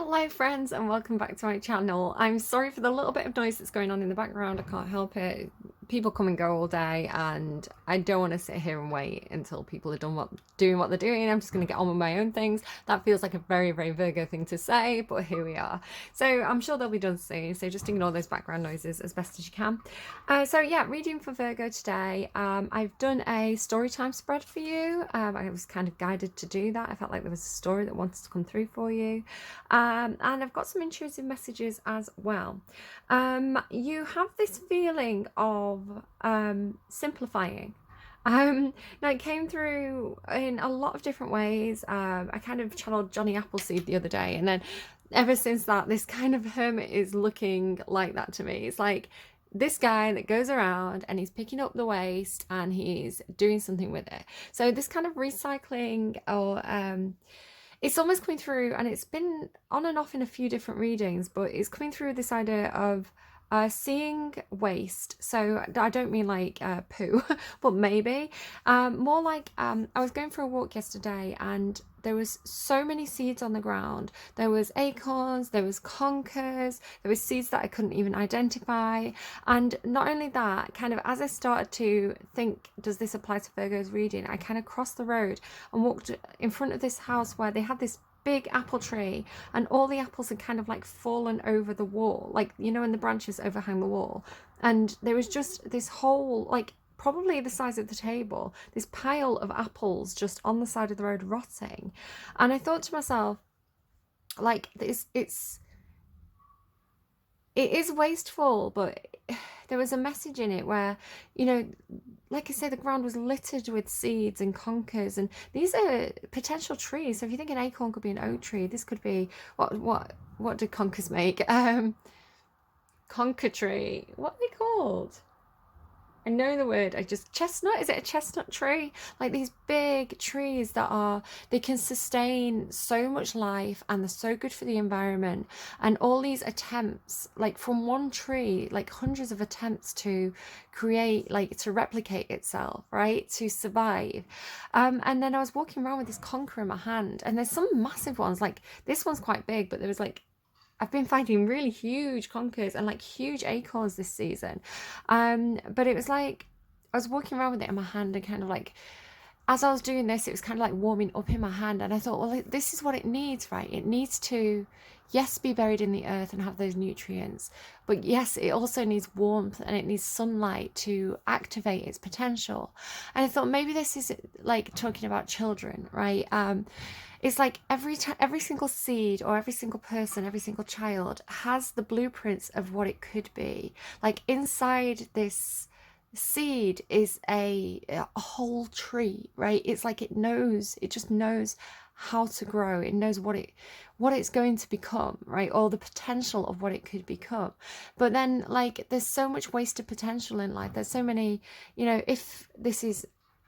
Hello friends and welcome back to my channel. I'm sorry for the little bit of noise that's going on in the background. I can't help it. People come and go all day and I don't want to sit here and wait until people are done doing what they're doing. I'm just going to get on with my own things. That feels like a very, very Virgo thing to say, but here we are. So I'm sure they'll be done soon. So just ignore those background noises as best as you can. So yeah, reading for Virgo today. I've done a story time spread for you. I was kind of guided to do that. I felt like there was a story that wanted to come through for you. And I've got some intuitive messages as well. You have this feeling of simplifying. Now it came through in a lot of different ways. I kind of channeled Johnny Appleseed the other day, and then ever since that, this kind of hermit is looking like that to me. It's like this guy that goes around and he's picking up the waste and he's doing something with it. So this kind of recycling or it's almost coming through, and it's been on and off in a few different readings, but it's coming through this idea of seeing waste. So I don't mean like poo, but maybe more like I was going for a walk yesterday and there was so many seeds on the ground. There was acorns, there was conkers, there was seeds that I couldn't even identify. And not only that, kind of as I started to think, does this apply to Virgo's reading, I kind of crossed the road and walked in front of this house where they had this big apple tree and all the apples had kind of like fallen over the wall, like, you know, and the branches overhang the wall, and there was just this whole, like, probably the size of the table, this pile of apples just on the side of the road rotting. And I thought to myself, like, it is wasteful, but there was a message in it where, you know, like I say, the ground was littered with seeds and conkers, and these are potential trees. So if you think an acorn could be an oak tree, this could be what do conkers make? Conker tree. What are they called? I know the word, chestnut, is it a chestnut tree? Like these big trees that they can sustain so much life and they're so good for the environment. And all these attempts, like from one tree, like hundreds of attempts to create, like to replicate itself, right? To survive. And then I was walking around with this conker in my hand, and there's some massive ones, like this one's quite big, but there was like, I've been finding really huge conkers and like huge acorns this season. But it was like I was walking around with it in my hand, and kind of like as I was doing this, it was kind of like warming up in my hand. And I thought, well, this is what it needs, right? It needs to, yes, be buried in the earth and have those nutrients. But yes, it also needs warmth and it needs sunlight to activate its potential. And I thought maybe this is like talking about children, right? It's like every single seed or every single person, every single child has the blueprints of what it could be. Like inside this seed is a whole tree, right? It's like it just knows how to grow. It knows what it's going to become, right? Or the potential of what it could become. But then, like, there's so much wasted potential in life. There's so many, you know, if this is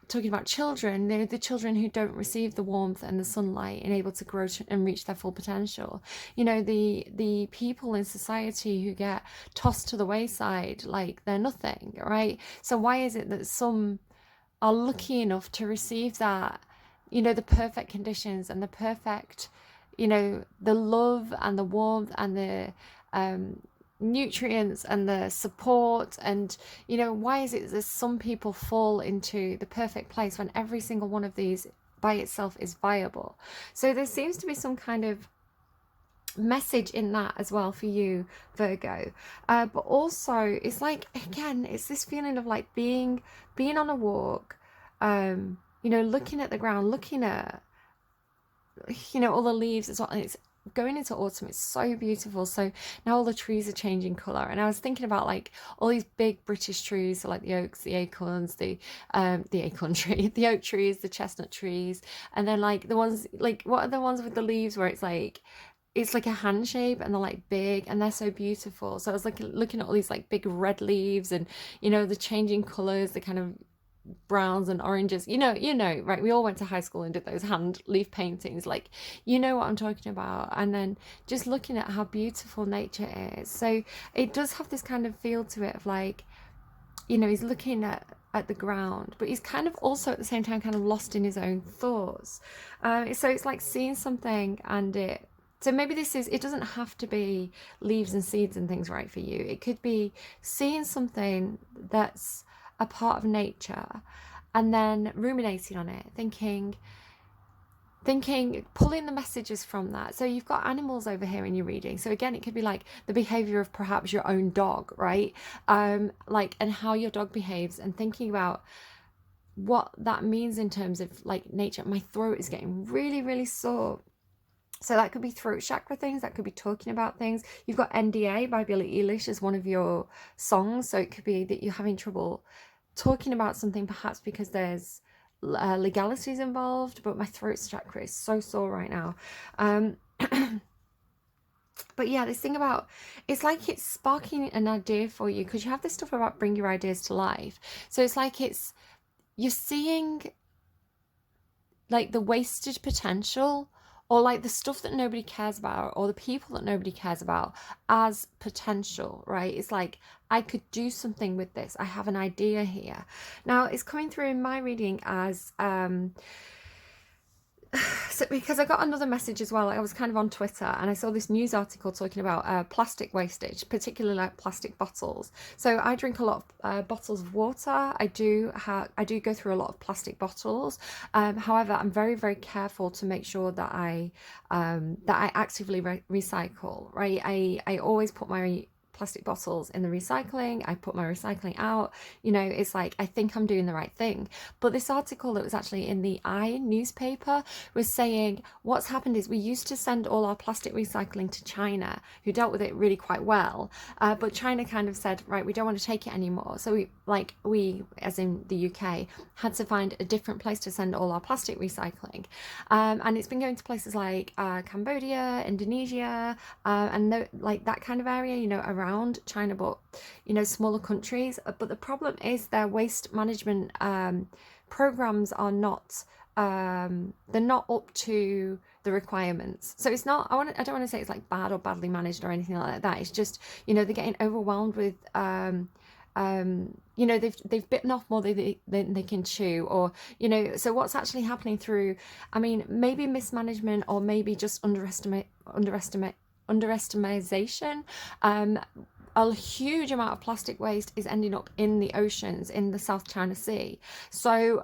talking about children, they're the children who don't receive the warmth and the sunlight and able to grow and reach their full potential. You know, the people in society who get tossed to the wayside like they're nothing, right? So why is it that some are lucky enough to receive that, you know, the perfect conditions and the perfect, you know, the love and the warmth and the nutrients and the support, and, you know, why is it that some people fall into the perfect place when every single one of these by itself is viable? So there seems to be some kind of message in that as well for you, Virgo. But also it's like, again, it's this feeling of like being on a walk, you know, looking at the ground, looking at, you know, all the leaves as well, and it's going into autumn. It's so beautiful. So now all the trees are changing color, and I was thinking about like all these big British trees, so like the oaks, the acorns, the acorn tree, the oak trees, the chestnut trees, and then like the ones, like, what are the ones with the leaves where it's like a hand shape and they're like big and they're so beautiful. So I was like looking at all these like big red leaves, and, you know, the changing colors, the kind of browns and oranges, you know, right? We all went to high school and did those hand leaf paintings, like, you know what I'm talking about. And then just looking at how beautiful nature is. So it does have this kind of feel to it of like, you know, he's looking at the ground, but he's kind of also at the same time kind of lost in his own thoughts. So it's like seeing something and it So maybe it doesn't have to be leaves and seeds and things right for you. It could be seeing something that's a part of nature and then ruminating on it, pulling the messages from that. So you've got animals over here in your reading. So again, it could be like the behavior of perhaps your own dog, right? Like, and how your dog behaves, and thinking about what that means in terms of like nature. My throat is getting really, really sore. So that could be throat chakra things, that could be talking about things. You've got NDA by Billie Eilish as one of your songs. So it could be that you're having trouble talking about something, perhaps because there's legalities involved, but my throat chakra is so sore right now. But yeah, this thing about, it's like it's sparking an idea for you, because you have this stuff about bring your ideas to life. So it's like you're seeing like the wasted potential, or like the stuff that nobody cares about, or the people that nobody cares about, as potential, right? It's like, I could do something with this. I have an idea here. Now it's coming through in my reading as so because I got another message as well. I was kind of on Twitter and I saw this news article talking about plastic wastage, particularly like plastic bottles. So I drink a lot of bottles of water. I do go through a lot of plastic bottles. However, I'm very, very careful to make sure that I actively recycle. Right, I always put my plastic bottles in the recycling. I put my recycling out. You know, it's like, I think I'm doing the right thing. But this article that was actually in the newspaper was saying what's happened is we used to send all our plastic recycling to China, who dealt with it really quite well. But China kind of said, right, we don't want to take it anymore. So we, as in the UK, had to find a different place to send all our plastic recycling. And it's been going to places like Cambodia, Indonesia, and like that kind of area, you know, around China, but you know, smaller countries. But the problem is their waste management programs are not they're not up to the requirements. So it's not, I don't want to say it's like bad or badly managed or anything like that. It's just, you know, they're getting overwhelmed with you know, they've bitten off more than they can chew, or you know. So what's actually happening through, I mean, maybe mismanagement, or maybe just underestimation. A huge amount of plastic waste is ending up in the oceans in the South China Sea. So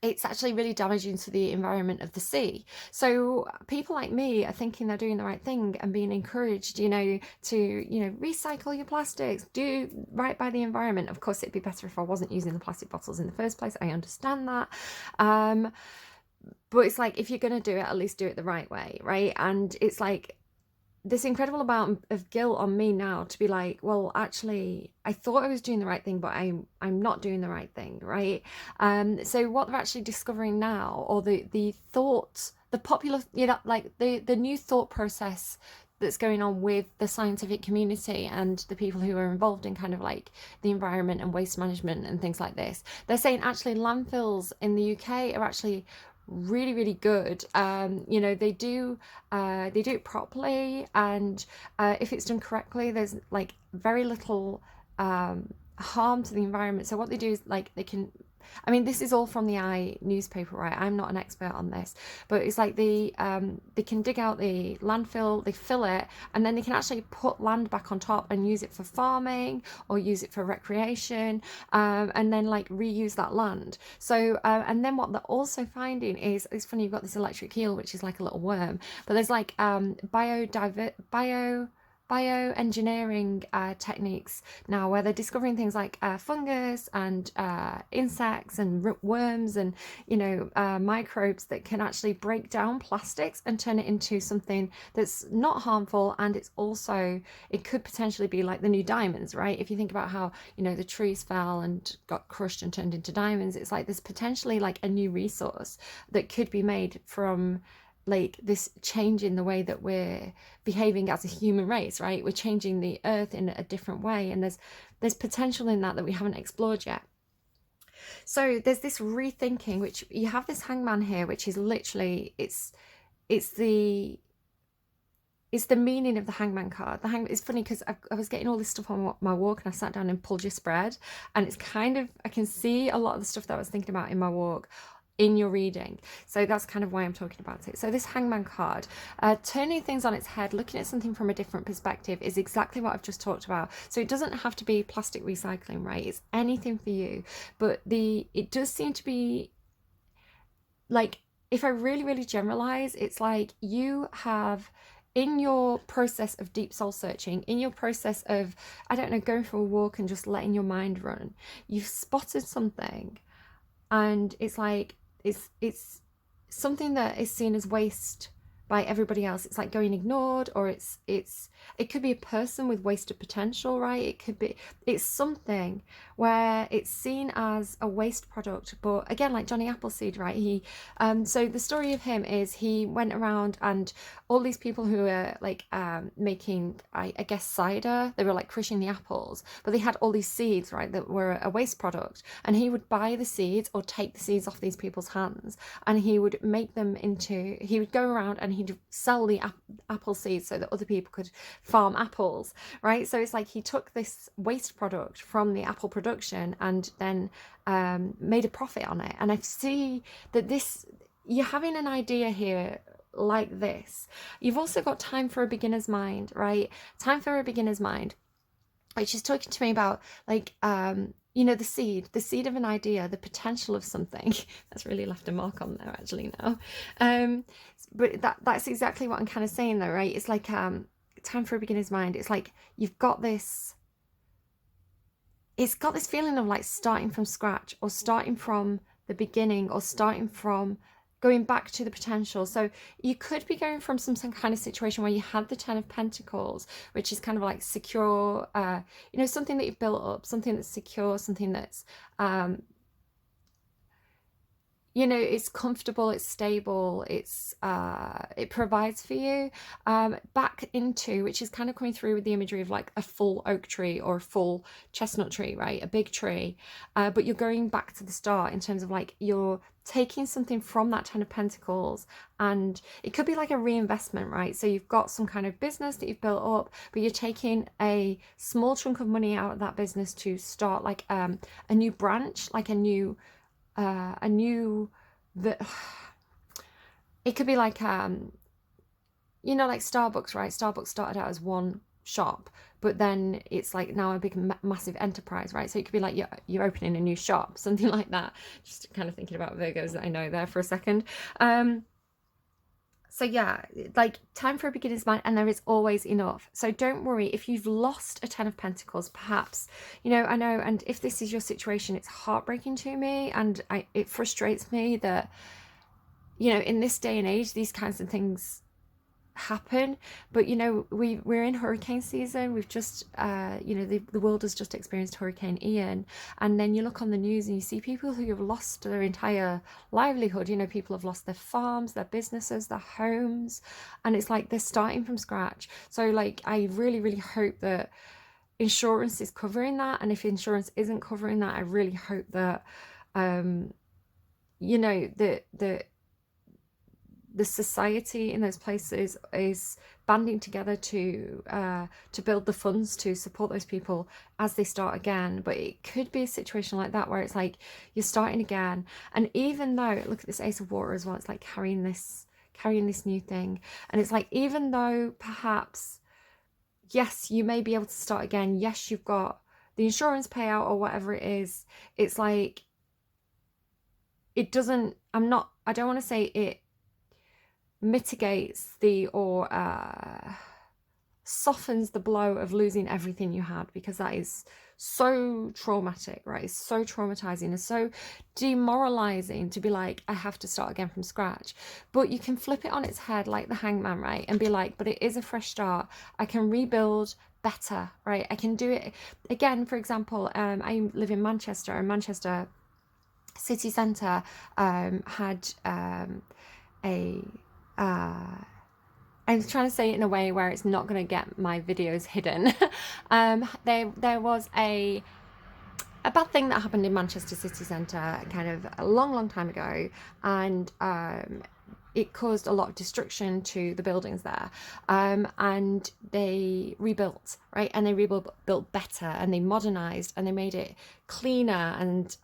it's actually really damaging to the environment of the sea. So people like me are thinking they're doing the right thing and being encouraged, you know, to, you know, recycle your plastics, do right by the environment. Of course, it'd be better if I wasn't using the plastic bottles in the first place. I understand that. But it's like, if you're going to do it, at least do it the right way, right? And it's like this incredible amount of guilt on me now to be like, well, actually, I thought I was doing the right thing, but I'm not doing the right thing, right? So what they're actually discovering now, or the thought, the popular, you know, like the new thought process that's going on with the scientific community and the people who are involved in kind of like the environment and waste management and things like this. They're saying actually landfills in the UK are actually really, really good. You know, they do it properly, and if it's done correctly, there's like very little harm to the environment. So what they do is like they can, I mean, this is all from the newspaper, right? I'm not an expert on this, but it's like they can dig out the landfill, they fill it, and then they can actually put land back on top and use it for farming or use it for recreation, and then like reuse that land. So and then what they're also finding is, it's funny, you've got this electric eel, which is like a little worm, but there's like bioengineering techniques now, where they're discovering things like fungus and insects and worms and, you know, microbes that can actually break down plastics and turn it into something that's not harmful. And it's also, it could potentially be like the new diamonds, right? If you think about how, you know, the trees fell and got crushed and turned into diamonds, it's like there's potentially like a new resource that could be made from like this change in the way that we're behaving as a human race, right? We're changing the earth in a different way, and there's potential in that we haven't explored yet. So there's this rethinking, which you have this hangman here, which is literally, it's the meaning of the hangman card. It's funny because I was getting all this stuff on my walk, and I sat down and pulled your spread, and it's kind of, I can see a lot of the stuff that I was thinking about in my walk in your reading. So that's kind of why I'm talking about it. So this Hangman card, turning things on its head, looking at something from a different perspective, is exactly what I've just talked about. So it doesn't have to be plastic recycling, right? It's anything for you. But it does seem to be like, if I really, really generalize, it's like you have, in your process of deep soul searching, in your process of, I don't know, going for a walk and just letting your mind run, you've spotted something, and it's like, it's something that is seen as waste by everybody else. It's like going ignored, or it could be a person with wasted potential, right? It's something where it's seen as a waste product. But again, like Johnny Appleseed, right? So the story of him is he went around, and all these people who were like making, I guess, cider, they were like crushing the apples, but they had all these seeds, right, that were a waste product, and he would buy the seeds or take the seeds off these people's hands, and he would make them into, he would go around and he'd sell the apple seeds so that other people could farm apples, right? So it's like he took this waste product from the apple production and then made a profit on it. And I see that you're having an idea here like this. You've also got time for a beginner's mind, right? Time for a beginner's mind, which is talking to me about like the seed of an idea, the potential of something. That's really left a mark on there actually now. But that's exactly what I'm kind of saying though, right? It's like time for a beginner's mind. It's like you've got this, it's got this feeling of like starting from scratch, or starting from the beginning, or starting from going back to the potential. So you could be going from some kind of situation where you had the 10 of Pentacles, which is kind of like secure, something that you've built up, something that's secure, something that's, it's comfortable, it's stable, it provides for you, back into, which is kind of coming through with the imagery of like a full oak tree or a full chestnut tree, right? A big tree, but you're going back to the start in terms of like you're taking something from that 10 of Pentacles, and it could be like a reinvestment, right? So you've got some kind of business that you've built up, but you're taking a small chunk of money out of that business to start like a new branch, like it could be like like Starbucks, right? Starbucks started out as one shop, but then it's like now a big massive enterprise, right? So it could be like you're opening a new shop, something like that. Just kind of thinking about Virgos that I know there for a second. So yeah, like time for a beginner's mind, and there is always enough. So don't worry if you've lost a 10 of Pentacles, perhaps, I know, and if this is your situation, it's heartbreaking to me, and it frustrates me that, in this day and age, these kinds of things happen. But we're in hurricane season. We've just the world has just experienced Hurricane Ian, and then you look on the news and you see people who have lost their entire livelihood. People have lost their farms, their businesses, their homes, and it's like they're starting from scratch. So like I really, really hope that insurance is covering that, and if insurance isn't covering that, I really hope that the society in those places is banding together to build the funds to support those people as they start again. But it could be a situation like that where it's like you're starting again, and even though, look at this Ace of Water as well, it's like carrying this new thing, and it's like, even though perhaps, yes, you may be able to start again, yes, you've got the insurance payout or whatever it is, it's like it doesn't, I don't want to say it mitigates or softens the blow of losing everything you had, because that is so traumatic, right? It's so traumatizing. It's so demoralizing to be like, I have to start again from scratch. But you can flip it on its head like the Hangman, right? And be like, but it is a fresh start. I can rebuild better, right? I can do it again. For example, I live in Manchester, and Manchester city centre had I'm trying to say it in a way where it's not going to get my videos hidden. There was a bad thing that happened in Manchester city centre kind of a long time ago, and it caused a lot of destruction to the buildings there, and they rebuilt, right? And they rebuilt better, and they modernized, and they made it cleaner and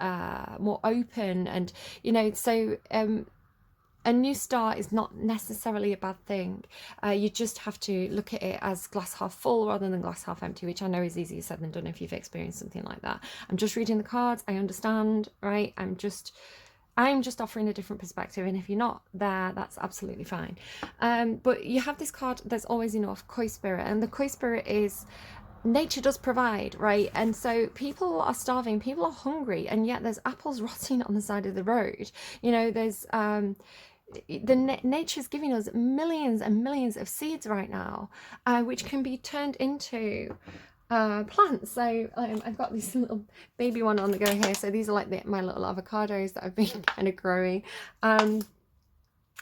more open, and so a new start is not necessarily a bad thing. You just have to look at it as glass half full rather than glass half empty, which I know is easier said than done if you've experienced something like that. I'm just reading the cards. I understand, right? I'm just offering a different perspective, and if you're not there, that's absolutely fine. But you have this card, there's always enough, Koi Spirit, and the Koi Spirit is nature does provide, right? And so people are starving, people are hungry, and yet there's apples rotting on the side of the road. There's nature's giving us millions and millions of seeds right now, which can be turned into plants. So I've got this little baby one on the go here. So these are like my little avocados that I've been kind of growing. And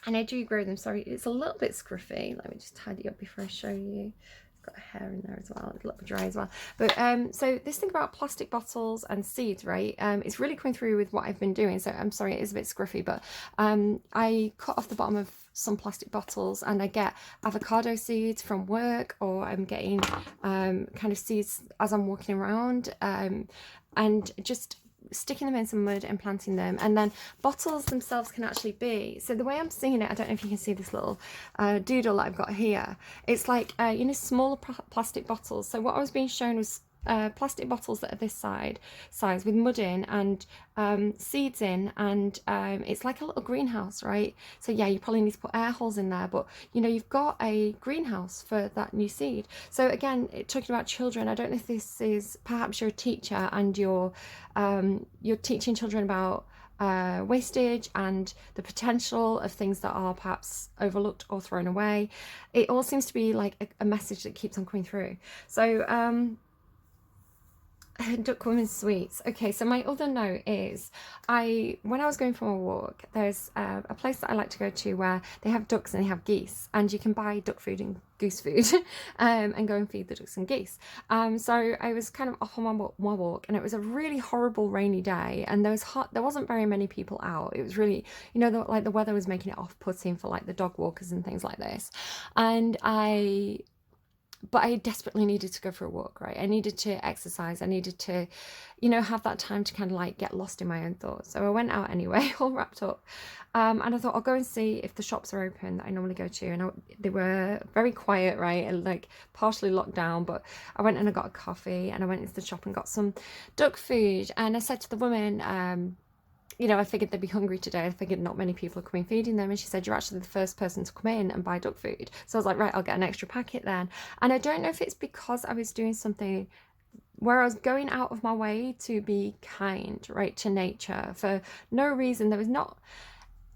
I do grow them. Sorry, it's a little bit scruffy. Let me just tidy up before I show you. Got hair in there as well, it's a little bit dry as well. But so this thing about plastic bottles and seeds, right, it's really coming through with what I've been doing. So I'm sorry, it is a bit scruffy, but I cut off the bottom of some plastic bottles, and I get avocado seeds from work, or I'm getting kind of seeds as I'm walking around, and just sticking them in some mud and planting them. And then bottles themselves can actually be, so the way I'm seeing it, I don't know if you can see this little doodle that I've got here. It's like smaller plastic bottles. So what I was being shown was plastic bottles that are this size with mud in and seeds in, and it's like a little greenhouse, right? So yeah, you probably need to put air holes in there, but you've got a greenhouse for that new seed. So again, talking about children, I don't know if this is, perhaps you're a teacher and you're teaching children about wastage and the potential of things that are perhaps overlooked or thrown away. It all seems to be like a message that keeps on coming through. So Duck Women's Sweets. Okay, so my other note is, when I was going for a walk, there's a place that I like to go to where they have ducks and they have geese, and you can buy duck food and goose food and go and feed the ducks and geese. So I was kind of off on my walk, and it was a really horrible rainy day, and there wasn't very many people out. It was really, the weather was making it off-putting for like the dog walkers and things like this. And but I desperately needed to go for a walk, right? I needed to exercise. I needed to, have that time to kind of like get lost in my own thoughts. So I went out anyway, all wrapped up. And I thought I'll go and see if the shops are open that I normally go to. And they were very quiet, right? And like partially locked down, but I went and I got a coffee, and I went into the shop and got some duck food. And I said to the woman, I figured they'd be hungry today. I figured not many people are coming feeding them. And she said, you're actually the first person to come in and buy duck food. So I was like, right, I'll get an extra packet then. And I don't know if it's because I was doing something where I was going out of my way to be kind, right, to nature for no reason. There was not,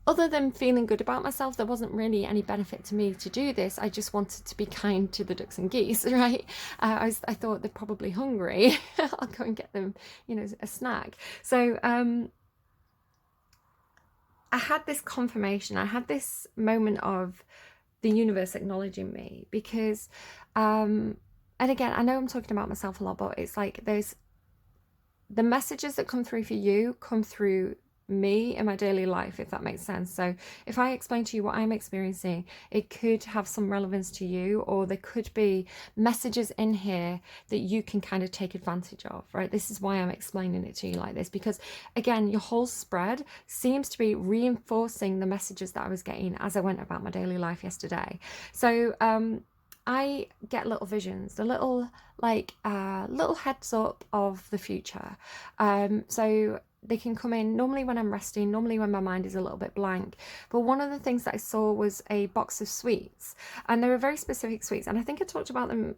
other than feeling good about myself, there wasn't really any benefit to me to do this. I just wanted to be kind to the ducks and geese, right? I thought they're probably hungry. I'll go and get them, a snack. So, I had this confirmation, I had this moment of the universe acknowledging me, because, and again, I know I'm talking about myself a lot, but it's like the messages that come through for you come through me in my daily life, if that makes sense. So if I explain to you what I'm experiencing, it could have some relevance to you, or there could be messages in here that you can kind of take advantage of, right? This is why I'm explaining it to you like this, because again, your whole spread seems to be reinforcing the messages that I was getting as I went about my daily life yesterday. So I get little visions, the little heads up of the future. So they can come in normally when I'm resting, normally when my mind is a little bit blank. But one of the things that I saw was a box of sweets, and they were very specific sweets. And I think I talked about them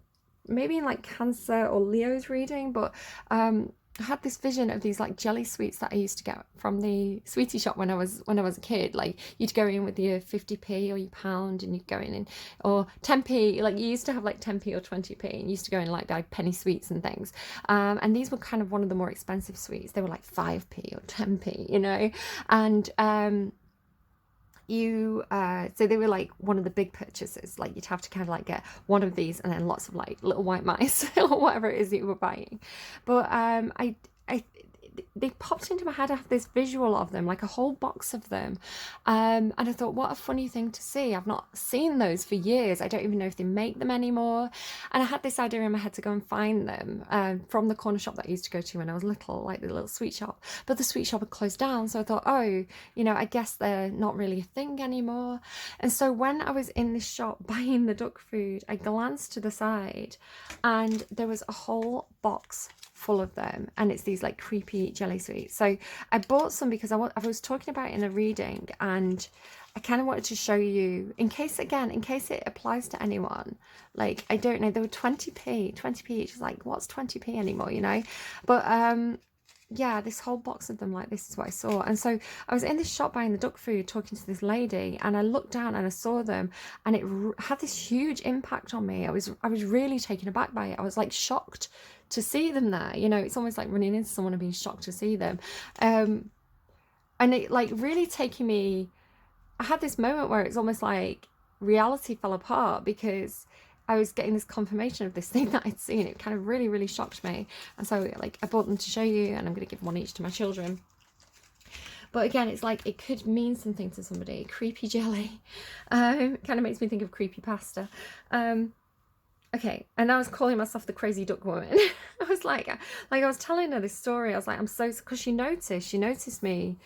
maybe in like Cancer or Leo's reading, but I had this vision of these like jelly sweets that I used to get from the sweetie shop when I was a kid. Like you'd go in with your 50p or your pound, and you'd go in or 10p. Like you used to have like 10p or 20p, and you used to go in like buy penny sweets and things. And these were kind of one of the more expensive sweets. They were like 5p or 10p, and so they were like one of the big purchases. Like you'd have to kind of like get one of these and then lots of like little white mice or whatever it is that you were buying. But they popped into my head. I have this visual of them, like a whole box of them. And I thought, what a funny thing to see. I've not seen those for years. I don't even know if they make them anymore. And I had this idea in my head to go and find them from the corner shop that I used to go to when I was little, like the little sweet shop. But the sweet shop had closed down. So I thought, oh, I guess they're not really a thing anymore. And so when I was in this shop buying the duck food, I glanced to the side and there was a whole box full of them, and it's these like creepy jelly sweets. So I bought some because I was talking about it in a reading, and I kind of wanted to show you in case it applies to anyone. Like, I don't know, they were 20p each. Is like, what's 20p anymore, but yeah, this whole box of them, like, this is what I saw. And so I was in this shop buying the duck food, talking to this lady, and I looked down and I saw them, and it had this huge impact on me. I was really taken aback by it. I was like shocked to see them there. It's almost like running into someone and being shocked to see them. And it like really taking me, I had this moment where it's almost like reality fell apart, because I was getting this confirmation of this thing that I'd seen. It kind of really, really shocked me. And so like I bought them to show you, and I'm going to give one each to my children. But again, it's like, it could mean something to somebody. Creepy jelly. Kind of makes me think of creepy pasta. Okay, and I was calling myself the crazy duck woman. I was like I was telling her this story. I was like, I'm so, because she noticed me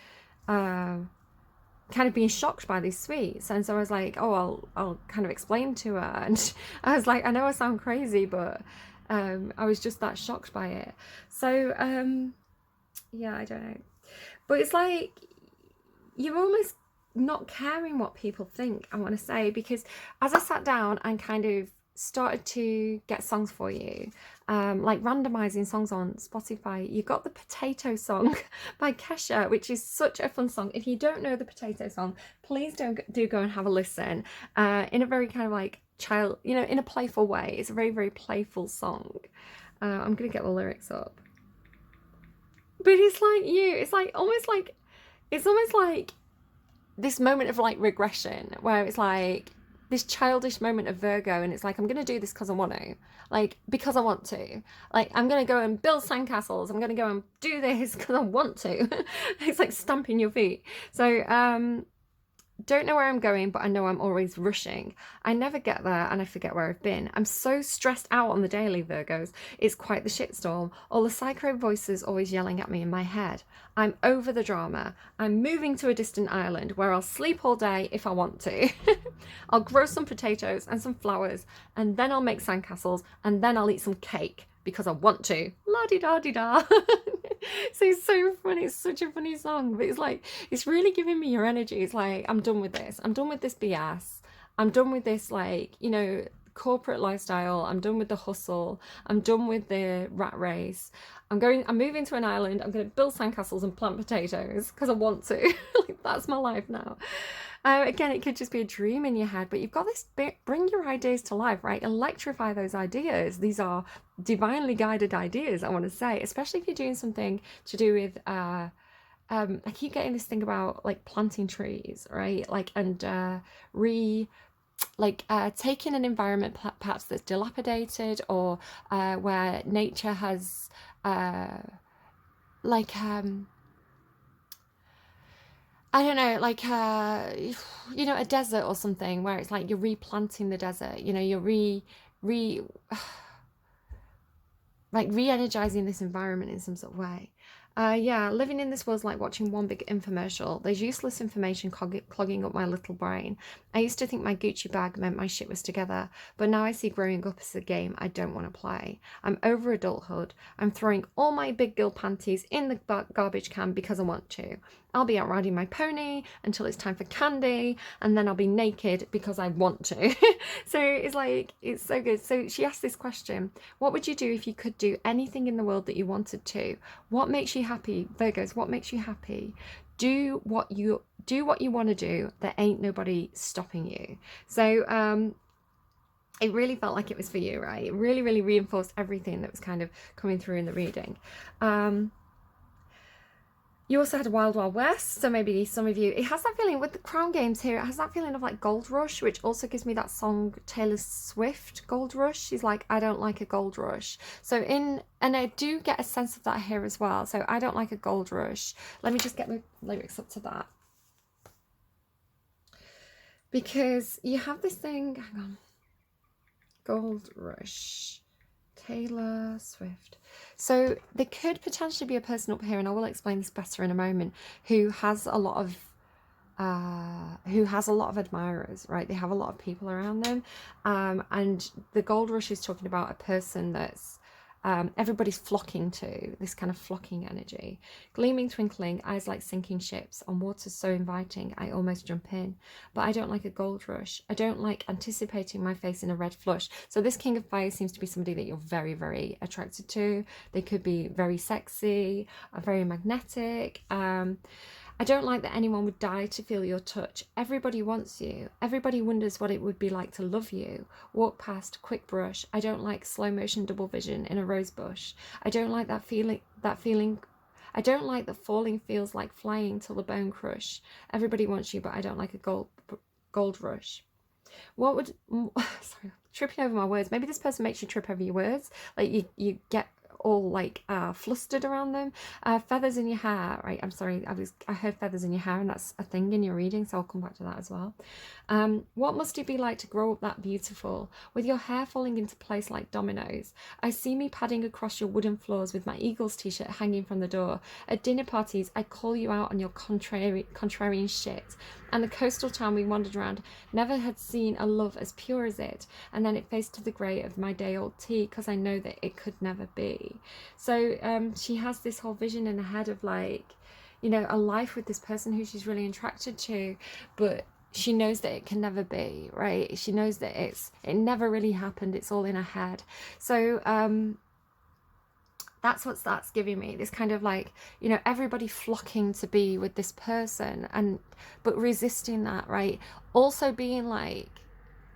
kind of being shocked by these sweets. And so I was like, oh, I'll kind of explain to her. And I was like, I know I sound crazy, but I was just that shocked by it. So yeah, I don't know, but it's like you're almost not caring what people think, I want to say, because as I sat down and kind of started to get songs for you, like randomizing songs on Spotify, you got the Potato Song by Kesha, which is such a fun song. If you don't know the Potato Song, please do go and have a listen, in a very kind of like child, in a playful way. It's a very, very playful song. I'm gonna get the lyrics up, but it's almost like this moment of like regression, where it's like this childish moment of Virgo, and it's like, I'm gonna do this because I want to, like, because I want to, like, I'm gonna go and build sandcastles, I'm gonna go and do this because I want to. It's like stamping your feet. So don't know where I'm going, but I know I'm always rushing. I never get there, and I forget where I've been. I'm so stressed out on the daily, Virgos. It's quite the shitstorm. All the psycho voices always yelling at me in my head. I'm over the drama. I'm moving to a distant island where I'll sleep all day if I want to. I'll grow some potatoes and some flowers, and then I'll make sandcastles, and then I'll eat some cake because I want to. La-di-da-di-da. So it's so funny. It's such a funny song, but it's like, it's really giving me your energy. It's like, I'm done with this. I'm done with this BS. I'm done with this, like, corporate lifestyle. I'm done with the hustle. I'm done with the rat race. I'm moving to an island. I'm going to build sandcastles and plant potatoes because I want to. Like, that's my life now. Again, it could just be a dream in your head, but you've got this bring your ideas to life, right? Electrify those ideas. These are divinely guided ideas, I want to say, especially if you're doing something to do with, I keep getting this thing about like planting trees, right? Like, and taking an environment perhaps that's dilapidated, or where nature has I don't know, like, a desert or something, where it's like you're replanting the desert, you're re-energizing this environment in some sort of way. Yeah, living in this world's like watching one big infomercial. There's useless information clogging up my little brain. I used to think my Gucci bag meant my shit was together, but now I see growing up as a game I don't want to play. I'm over adulthood. I'm throwing all my big girl panties in the garbage can because I want to. I'll be out riding my pony until it's time for candy, and then I'll be naked because I want to. So it's like, it's so good. So she asked this question: what would you do if you could do anything in the world that you wanted to? What makes you happy? Virgos, what makes you happy? Do what you want to do. There ain't nobody stopping you. So it really felt like it was for you, right? It really, really reinforced everything that was kind of coming through in the reading. You also had a Wild Wild West, so maybe some of you, it has that feeling with the Crown Games here, it has that feeling of like Gold Rush, which also gives me that song Taylor Swift, Gold Rush. She's like, I don't like a gold rush. So and I do get a sense of that here as well. So I don't like a gold rush. Let me just get the lyrics up to that. Because you have this thing, hang on, Gold Rush, Taylor Swift. So there could potentially be a person up here, and I will explain this better in a moment, who has a lot of admirers, right? They have a lot of people around them, and the Gold Rush is talking about a person that's everybody's flocking to, this kind of flocking energy. Gleaming, twinkling, eyes like sinking ships, on waters so inviting, I almost jump in. But I don't like a gold rush. I don't like anticipating my face in a red flush. So this King of Fire seems to be somebody that you're very, very attracted to. They could be very sexy, very magnetic. I don't like that anyone would die to feel your touch. Everybody wants you. Everybody wonders what it would be like to love you. Walk past, quick brush. I don't like slow motion double vision in a rose bush. I don't like that feeling. I don't like that falling feels like flying till the bone crush. Everybody wants you, but I don't like a gold rush. What would, sorry, tripping over my words. Maybe this person makes you trip over your words. Like you get all like flustered around them. Feathers in your hair, right? I'm sorry, I heard feathers in your hair, and that's a thing in your reading, so I'll come back to that as well. What must it be like to grow up that beautiful, with your hair falling into place like dominoes? I see me padding across your wooden floors with my Eagles t-shirt hanging from the door. At dinner parties, I call you out on your contrarian shit. And the coastal town we wandered around never had seen a love as pure as it. And then it faced to the grey of my day-old tea, because I know that it could never be. So she has this whole vision in her head of like, you know, a life with this person who she's really attracted to, but she knows that it can never be, right? She knows that it never really happened. It's all in her head. So that's what that's giving me, this kind of like, you know, everybody flocking to be with this person, but resisting that, right? Also being like,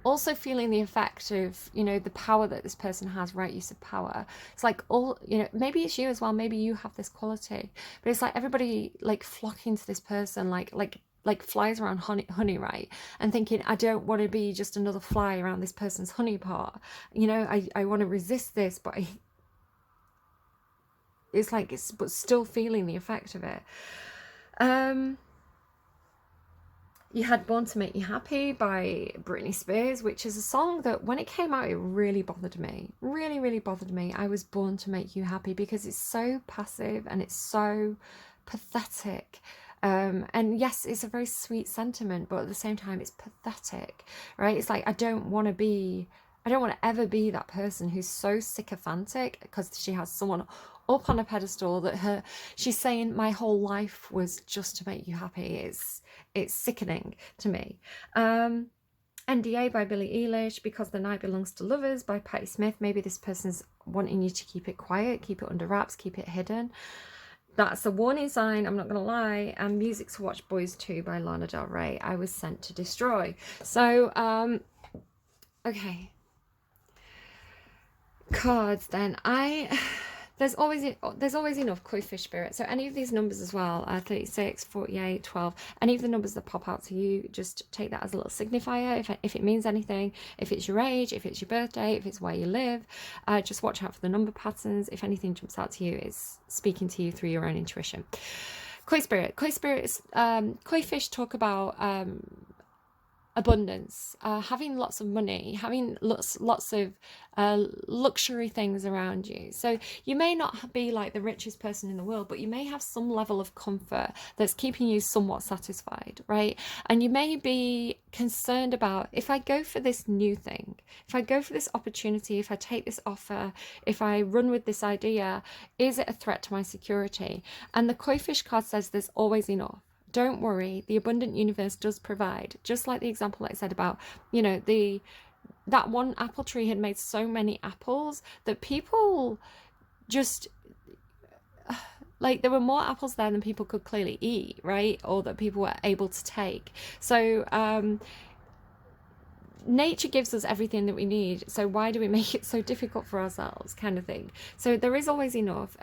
also feeling the effect of, you know, the power that this person has, right? Use of power. It's like, all, you know, maybe it's you as well, maybe you have this quality, but it's like everybody like flocking to this person, like flies around honey, right? And thinking, I don't want to be just another fly around this person's honey pot, you know. I want to resist this, but it's like, but still feeling the effect of it. You had Born to Make You Happy by Britney Spears, which is a song that when it came out, it really bothered me. Really, really bothered me. I was born to make you happy, because it's so passive and it's so pathetic. And yes, it's a very sweet sentiment, but at the same time, it's pathetic, right? It's like, I don't want to ever be that person who's so sycophantic because she has someone up on a pedestal that she's saying my whole life was just to make you happy. It's sickening to me. NDA by Billie Eilish, Because the Night Belongs to Lovers by Patti Smith. Maybe this person's wanting you to keep it quiet, keep it under wraps, keep it hidden. That's a warning sign, I'm not going to lie. And Music to Watch Boys 2 by Lana Del Rey. I was sent to destroy. So, okay. Cards then. There's always enough koi fish spirit. So any of these numbers as well, 36, 48, 12, any of the numbers that pop out to you, just take that as a little signifier if it means anything. If it's your age, if it's your birthday, if it's where you live, just watch out for the number patterns. If anything jumps out to you, it's speaking to you through your own intuition. Koi spirit is, koi fish talk about abundance, having lots of money, having lots of luxury things around you. So you may not be like the richest person in the world, but you may have some level of comfort that's keeping you somewhat satisfied, right? And you may be concerned about, if I go for this new thing, if I go for this opportunity, if I take this offer, if I run with this idea, is it a threat to my security? And the koi fish card says there's always enough. Don't worry, the abundant universe does provide. Just like the example that I said about, you know, that one apple tree had made so many apples that people just, like, there were more apples there than people could clearly eat, right? Or that people were able to take. So nature gives us everything that we need, so why do we make it so difficult for ourselves, kind of thing. So there is always enough.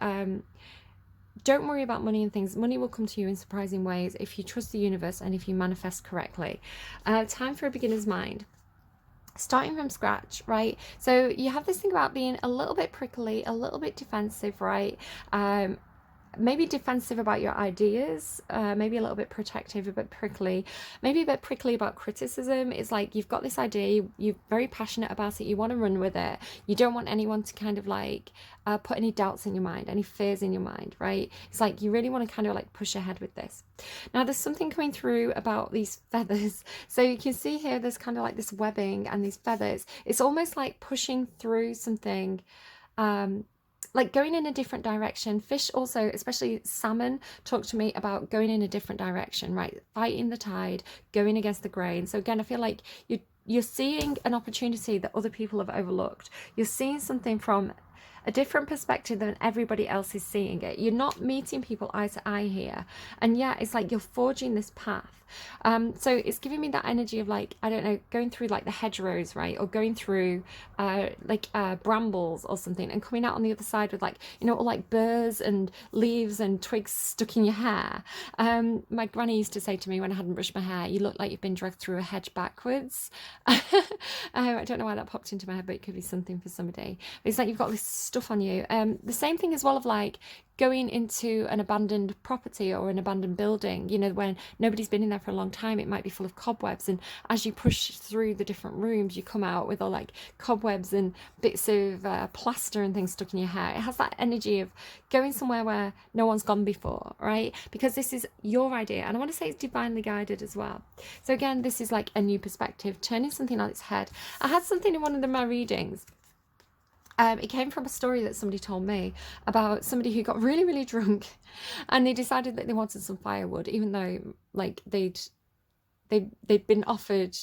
don't worry about money and things. Money will come to you in surprising ways if you trust the universe and if you manifest correctly. Time for a beginner's mind. Starting from scratch, right? So you have this thing about being a little bit prickly, a little bit defensive, right? Maybe defensive about your ideas, maybe a little bit protective, a bit prickly, maybe a bit prickly about criticism. It's like you've got this idea, you're very passionate about it, you want to run with it, you don't want anyone to kind of like put any doubts in your mind, any fears in your mind, right? It's like you really want to kind of like push ahead with this. Now there's something coming through about these feathers. So you can see here there's kind of like this webbing and these feathers. It's almost like pushing through something, like going in a different direction. Fish also, especially salmon, talk to me about going in a different direction, right? Fighting the tide, going against the grain. So again, I feel like you're seeing an opportunity that other people have overlooked. You're seeing something from a different perspective than everybody else is seeing it. You're not meeting people eye to eye here. And yeah, it's like you're forging this path. So it's giving me that energy of like, I don't know, going through like the hedgerows, right? Or going through brambles or something and coming out on the other side with like, you know, all like burrs and leaves and twigs stuck in your hair. My granny used to say to me when I hadn't brushed my hair, you look like you've been dragged through a hedge backwards. I don't know why that popped into my head, but it could be something for somebody. But it's like you've got this stuff on you. The same thing as well of like going into an abandoned property or an abandoned building, you know, when nobody's been in there for a long time, it might be full of cobwebs, and as you push through the different rooms you come out with all like cobwebs and bits of plaster and things stuck in your hair. It has that energy of going somewhere where no one's gone before, right? Because this is your idea, and I want to say it's divinely guided as well. So again, this is like a new perspective, turning something on its head. I had something in one of my readings. It came from a story that somebody told me about somebody who got really, really drunk, and they decided that they wanted some firewood, even though like they'd been offered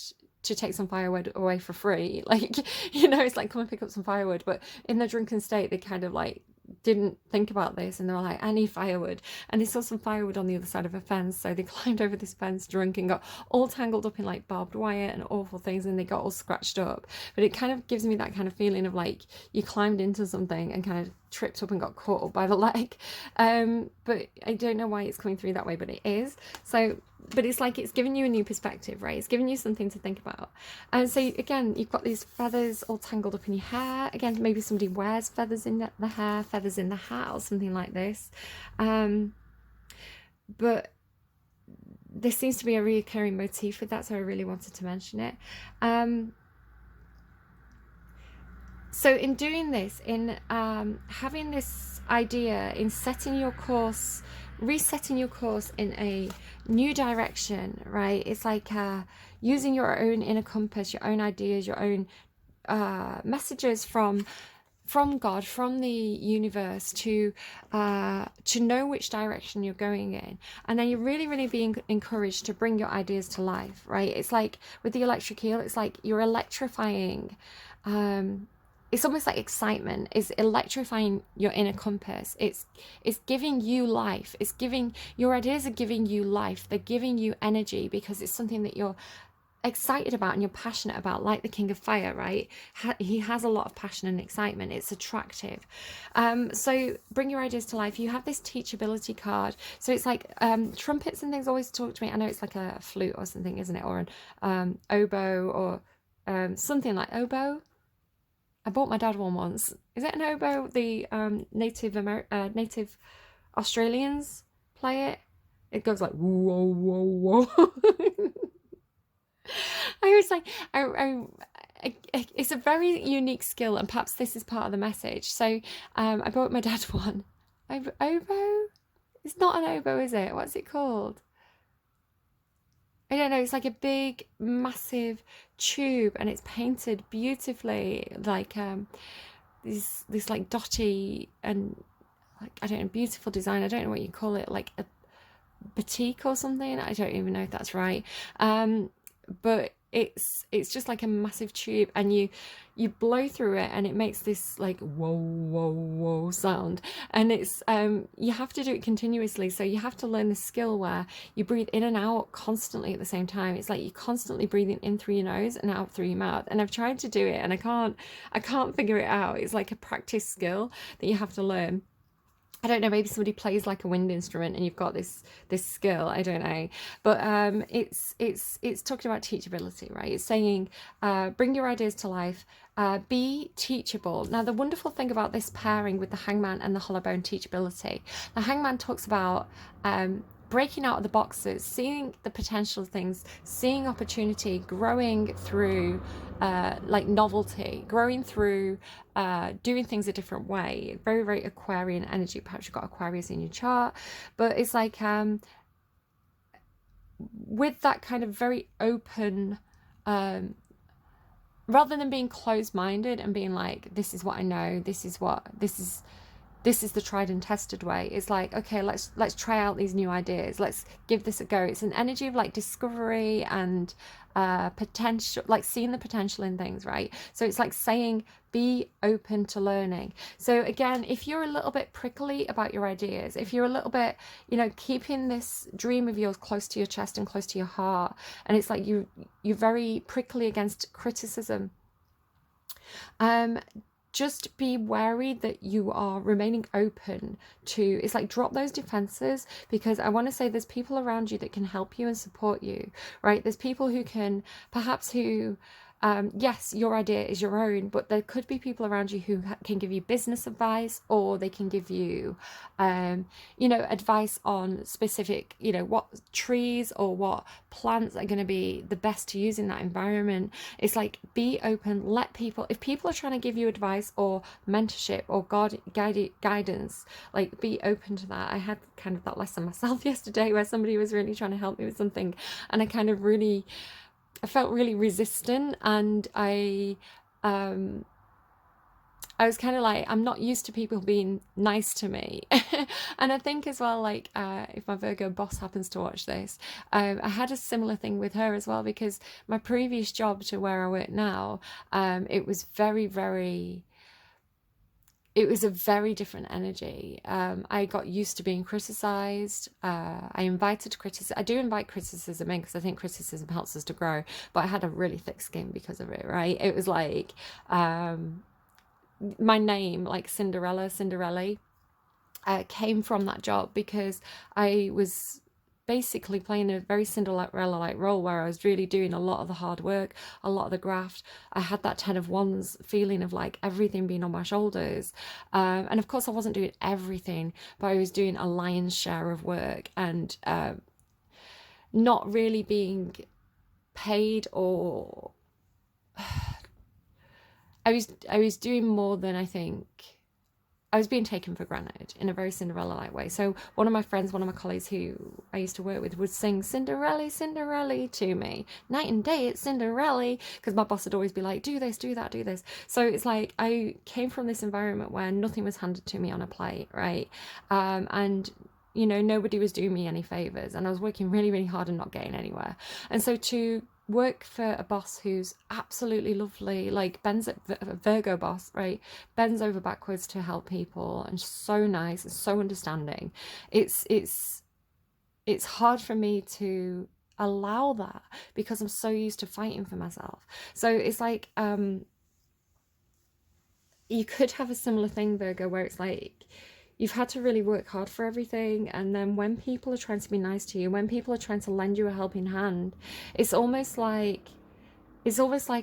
to take some firewood away for free. Like, you know, it's like, come and pick up some firewood. But in their drunken state, they kind of like didn't think about this, and they were like, I need firewood. And they saw some firewood on the other side of a fence, so they climbed over this fence drunk and got all tangled up in like barbed wire and awful things, and they got all scratched up. But it kind of gives me that kind of feeling of like you climbed into something and kind of tripped up and got caught up by the leg. But I don't know why it's coming through that way, but it is. So but it's like it's giving you a new perspective, right? It's giving you something to think about. And so again, you've got these feathers all tangled up in your hair. Again, maybe somebody wears feathers in the hair, feathers in the hat, or something like this. But there seems to be a reoccurring motif with that, so I really wanted to mention it. So in doing this, in having this idea, in setting your course, resetting your course in a new direction, right? It's like using your own inner compass, your own ideas, your own messages from God, from the universe to know which direction you're going in. And then you're really, really being encouraged to bring your ideas to life, right? It's like with the electric eel, it's like you're electrifying. It's almost like excitement is electrifying your inner compass. It's giving you life. It's giving, your ideas are giving you life. They're giving you energy because it's something that you're excited about and you're passionate about, like the King of Fire, right? He has a lot of passion and excitement. It's attractive. So bring your ideas to life. You have this teachability card. So it's like trumpets and things always talk to me. I know it's like a flute or something, isn't it? Or an oboe or something like oboe. I bought my dad one once. Is it an oboe? The native Australians play it. It goes like whoa, whoa, whoa. I was like, it's a very unique skill, and perhaps this is part of the message. So I bought my dad one. Oboe? It's not an oboe, is it? What's it called? I don't know. It's like a big, massive tube, and it's painted beautifully, like this like dotty and like, I don't know, beautiful design. I don't know what you call it, like a batik or something. I don't even know if that's right. But it's just like a massive tube, and you blow through it and it makes this like whoa, whoa, whoa sound, and it's you have to do it continuously. So you have to learn the skill where you breathe in and out constantly at the same time. It's like you're constantly breathing in through your nose and out through your mouth, and I've tried to do it and I can't figure it out. It's like a practice skill that you have to learn. I don't know, maybe somebody plays like a wind instrument and you've got this skill, I don't know. But it's talking about teachability, right? It's saying bring your ideas to life, be teachable. Now the wonderful thing about this pairing with the hangman and the hollow bone teachability, the hangman talks about breaking out of the boxes, seeing the potential things, seeing opportunity, growing through like novelty, growing through doing things a different way. Very, very Aquarian energy. Perhaps you've got Aquarius in your chart, but it's like with that kind of very open, rather than being closed-minded and being like, this is what I know, this is the tried and tested way. It's like, okay, let's try out these new ideas, let's give this a go. It's an energy of like discovery and potential, like seeing the potential in things, right? So it's like saying be open to learning. So again, if you're a little bit prickly about your ideas, if you're a little bit, you know, keeping this dream of yours close to your chest and close to your heart, and it's like you're very prickly against criticism, just be wary that you are remaining open to, it's like drop those defenses, because I want to say there's people around you that can help you and support you, right? There's people who can perhaps yes, your idea is your own, but there could be people around you who can give you business advice, or they can give you, you know, advice on specific, you know, what trees or what plants are going to be the best to use in that environment. It's like, be open, let people, if people are trying to give you advice or mentorship or guidance, like be open to that. I had kind of that lesson myself yesterday where somebody was really trying to help me with something, and I felt really resistant, and I was kind of like, I'm not used to people being nice to me. And I think as well, like if my Virgo boss happens to watch this, I had a similar thing with her as well, because my previous job to where I work now, it was it was a very different energy. I got used to being criticized. I invited criticism. I do invite criticism in because I think criticism helps us to grow. But I had a really thick skin because of it, right? It was like my name, like Cinderella, came from that job, because I was basically playing a very Cinderella-like role where I was really doing a lot of the hard work, a lot of the graft. I had that 10 of Wands feeling of like everything being on my shoulders. And of course I wasn't doing everything, but I was doing a lion's share of work, and not really being paid, or I was doing more than I think. I was being taken for granted in a very Cinderella-like way. So one of my friends, one of my colleagues who I used to work with, would sing Cinderella, Cinderella to me. Night and day, it's Cinderella. Because my boss would always be like, do this, do that, do this. So it's like I came from this environment where nothing was handed to me on a plate, right? And you know, nobody was doing me any favors, and I was working really, really hard and not getting anywhere. And so to work for a boss who's absolutely lovely, like bends a Virgo boss, right, bends over backwards to help people, and so nice and so understanding, it's hard for me to allow that, because I'm so used to fighting for myself. So it's like you could have a similar thing, Virgo, where it's like you've had to really work hard for everything, and then when people are trying to be nice to you, when people are trying to lend you a helping hand, it's almost like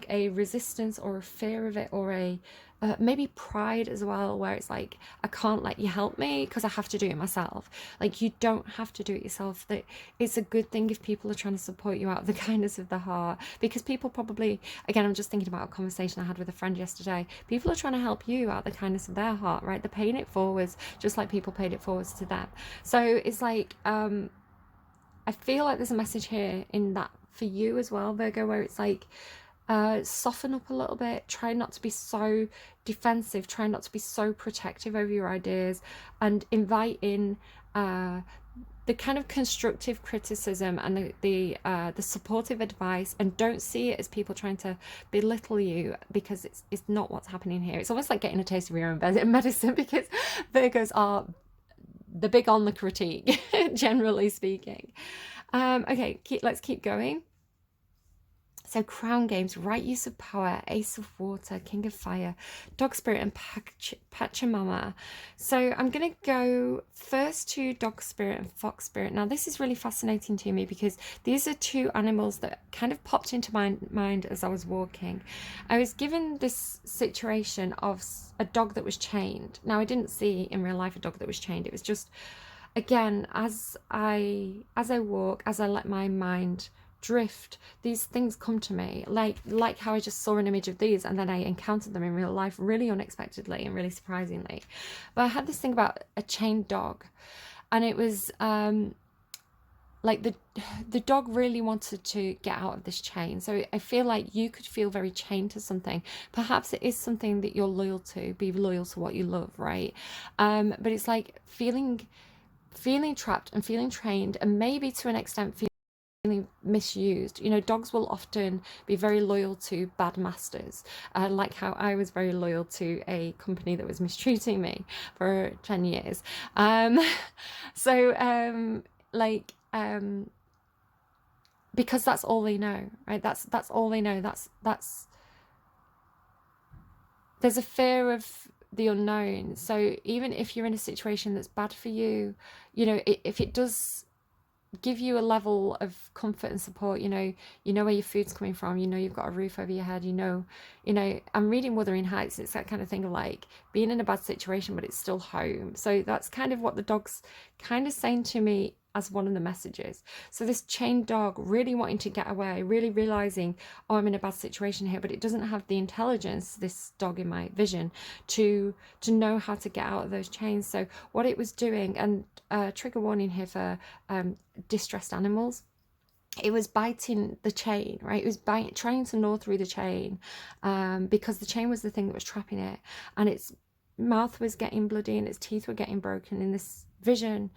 a resistance or a fear of it, or a maybe pride as well, where it's like, I can't let you help me because I have to do it myself. Like, you don't have to do it yourself. That it's a good thing if people are trying to support you out of the kindness of the heart, because people probably, again, I'm just thinking about a conversation I had with a friend yesterday, people are trying to help you out of the kindness of their heart, right? They're paying it forwards just like people paid it forwards to them. So it's like I feel like there's a message here in that for you as well, Virgo, where it's like soften up a little bit, try not to be so defensive, try not to be so protective over your ideas, and invite in the kind of constructive criticism and the supportive advice, and don't see it as people trying to belittle you, because it's not what's happening here. It's almost like getting a taste of your own medicine, because Virgos are the big on the critique, generally speaking. Okay, let's keep going. So crown games, right use of power, ace of water, king of fire, dog spirit, and Pachamama. So I'm going to go first to dog spirit and fox spirit. Now this is really fascinating to me because these are two animals that kind of popped into my mind as I was walking. I was given this situation of a dog that was chained. Now I didn't see in real life a dog that was chained. It was just, again, as I walk, as I let my mind drift, these things come to me, like how I just saw an image of these and then I encountered them in real life really unexpectedly and really surprisingly. But I had this thing about a chained dog, and it was like the dog really wanted to get out of this chain. So I feel like you could feel very chained to something. Perhaps it is something that you're loyal to. Be loyal to what you love, right? But it's like feeling trapped and feeling trained, and maybe to an extent feeling misused. You know, dogs will often be very loyal to bad masters, like how I was very loyal to a company that was mistreating me for 10 years. So like because that's all they know, right? That's all they know. That's there's a fear of the unknown. So even if you're in a situation that's bad for you, you know, if it does give you a level of comfort and support, you know where your food's coming from, you know you've got a roof over your head, you know I'm reading Wuthering Heights. It's that kind of thing of like being in a bad situation but it's still home. So that's kind of what the dog's kind of saying to me as one of the messages. So this chained dog really wanting to get away, really realizing, oh, I'm in a bad situation here, but it doesn't have the intelligence, this dog in my vision, to know how to get out of those chains. So what it was doing, and trigger warning here for distressed animals, it was biting the chain, right? It was trying to gnaw through the chain, because the chain was the thing that was trapping it, and its mouth was getting bloody and its teeth were getting broken in this vision,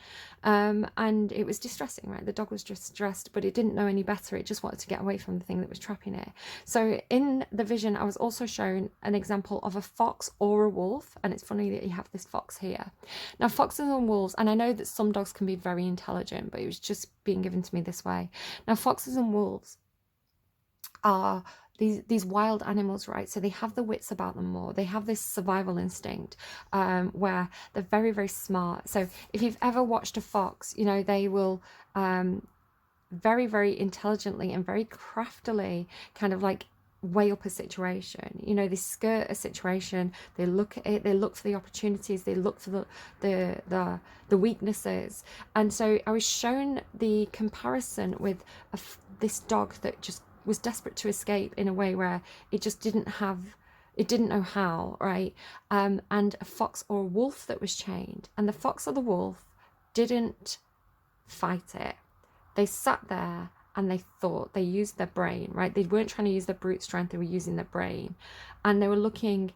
and it was distressing, right? The dog was distressed, but it didn't know any better. It just wanted to get away from the thing that was trapping it. So in the vision, I was also shown an example of a fox or a wolf, and it's funny that you have this fox here. Now foxes and wolves, and I know that some dogs can be very intelligent, but it was just being given to me this way. Now foxes and wolves are these wild animals, right? So they have the wits about them more. They have this survival instinct, where they're very, very smart. So if you've ever watched a fox, you know, they will very, very intelligently and very craftily kind of like weigh up a situation. You know, they skirt a situation, they look at it, they look for the opportunities, they look for the weaknesses. And so I was shown the comparison with this dog that just was desperate to escape in a way where it just didn't know how, right? And a fox or a wolf that was chained, and the fox or the wolf didn't fight it. They sat there and they thought, they used their brain, right? They weren't trying to use their brute strength, they were using their brain, and they were looking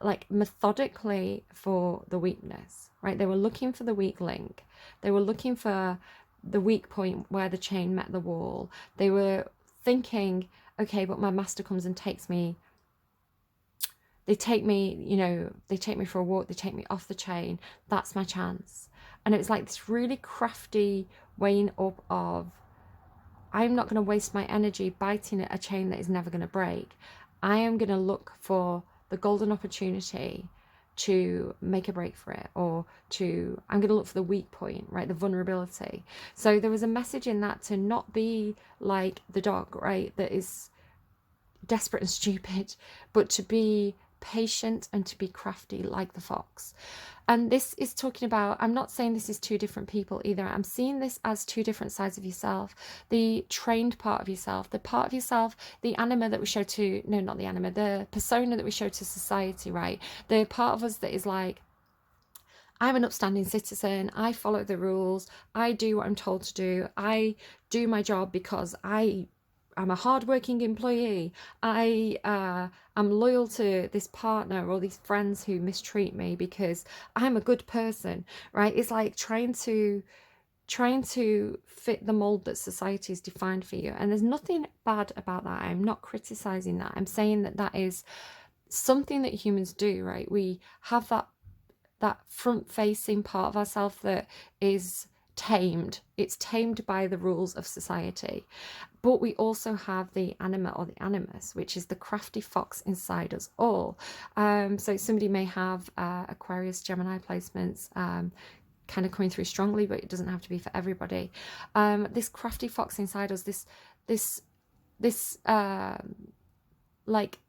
like methodically for the weakness, right? They were looking for the weak link. They were looking for the weak point where the chain met the wall. They were thinking, okay, but my master comes and takes me, they take me, you know, they take me for a walk, they take me off the chain, that's my chance. And it was like this really crafty weighing up of, I'm not going to waste my energy biting at a chain that is never going to break. I am going to look for the golden opportunity to make a break for it, or I'm going to look for the weak point, right? The vulnerability. So there was a message in that to not be like the dog, right? That is desperate and stupid, but to be patient and to be crafty like the fox. And this is talking about, I'm not saying this is two different people either. I'm seeing this as two different sides of yourself. The trained part of yourself, the part of yourself, the anima that we show to, no, not the anima, the persona that we show to society, right? The part of us that is like, I'm an upstanding citizen, I follow the rules, I do what I'm told to do, I do my job because I'm a hardworking employee, I am loyal to this partner or these friends who mistreat me because I'm a good person, right? It's like trying to fit the mold that society has defined for you. And there's nothing bad about that. I'm not criticizing that. I'm saying that that is something that humans do, right? We have that front facing part of ourselves that is tamed. It's tamed by the rules of society. But we also have the anima or the animus, which is the crafty fox inside us all. So somebody may have Aquarius, Gemini placements, kind of coming through strongly, but it doesn't have to be for everybody. This crafty fox inside us, this like,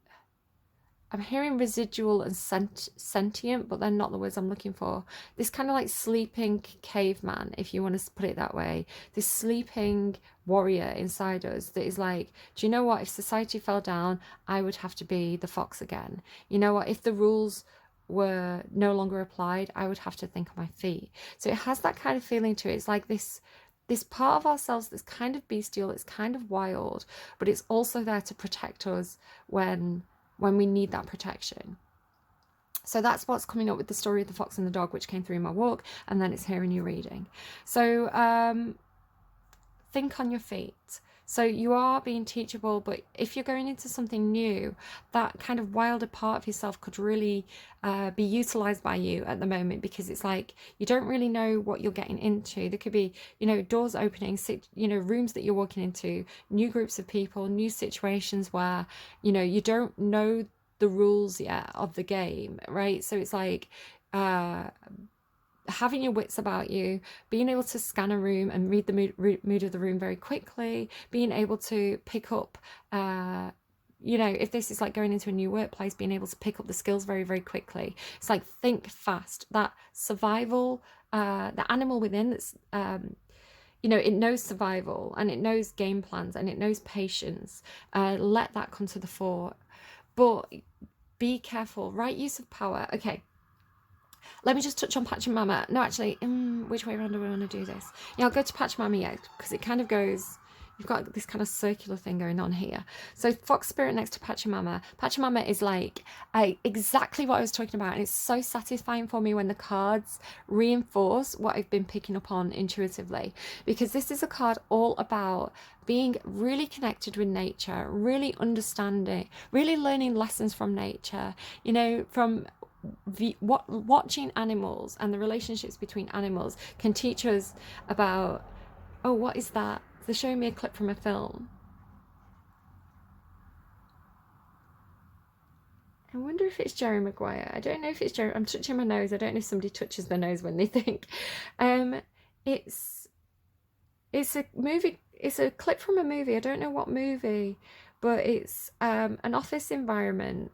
I'm hearing residual and sentient, but they're not the words I'm looking for. This kind of like sleeping caveman, if you want to put it that way. This sleeping warrior inside us that is like, do you know what? If society fell down, I would have to be the fox again. You know what? If the rules were no longer applied, I would have to think on my feet. So it has that kind of feeling to it. It's like this part of ourselves that's kind of bestial, it's kind of wild, but it's also there to protect us when we need that protection. So that's what's coming up with the story of the fox and the dog, which came through in my walk, and then it's here in your reading. So think on your feet. So you are being teachable, but if you're going into something new, that kind of wilder part of yourself could really be utilized by you at the moment, because it's like you don't really know what you're getting into. There could be, you know, doors opening, you know, rooms that you're walking into, new groups of people, new situations where, you know, you don't know the rules yet of the game, right? So it's like having your wits about you, being able to scan a room and read the mood of the room very quickly, being able to pick up, you know, if this is like going into a new workplace, being able to pick up the skills very, very quickly. It's like think fast. That survival, the animal within that's, you know, it knows survival and it knows game plans and it knows patience. Let that come to the fore. But be careful. Right use of power. Okay. Let me just touch on Pachamama. No, actually, which way around do I want to do this? Yeah, I'll go to Pachamama, yeah, because it kind of goes, you've got this kind of circular thing going on here. So Fox Spirit next to Pachamama. Pachamama is like exactly what I was talking about, and it's so satisfying for me when the cards reinforce what I've been picking up on intuitively, because this is a card all about being really connected with nature, really understanding, really learning lessons from nature, you know, from watching animals and the relationships between animals can teach us about, oh, what is that? They're showing me a clip from a film. I wonder if it's Jerry Maguire. I don't know if it's Jerry. I'm touching my nose. I don't know if somebody touches their nose when they think. It's a movie. It's a clip from a movie. I don't know what movie, but it's an office environment.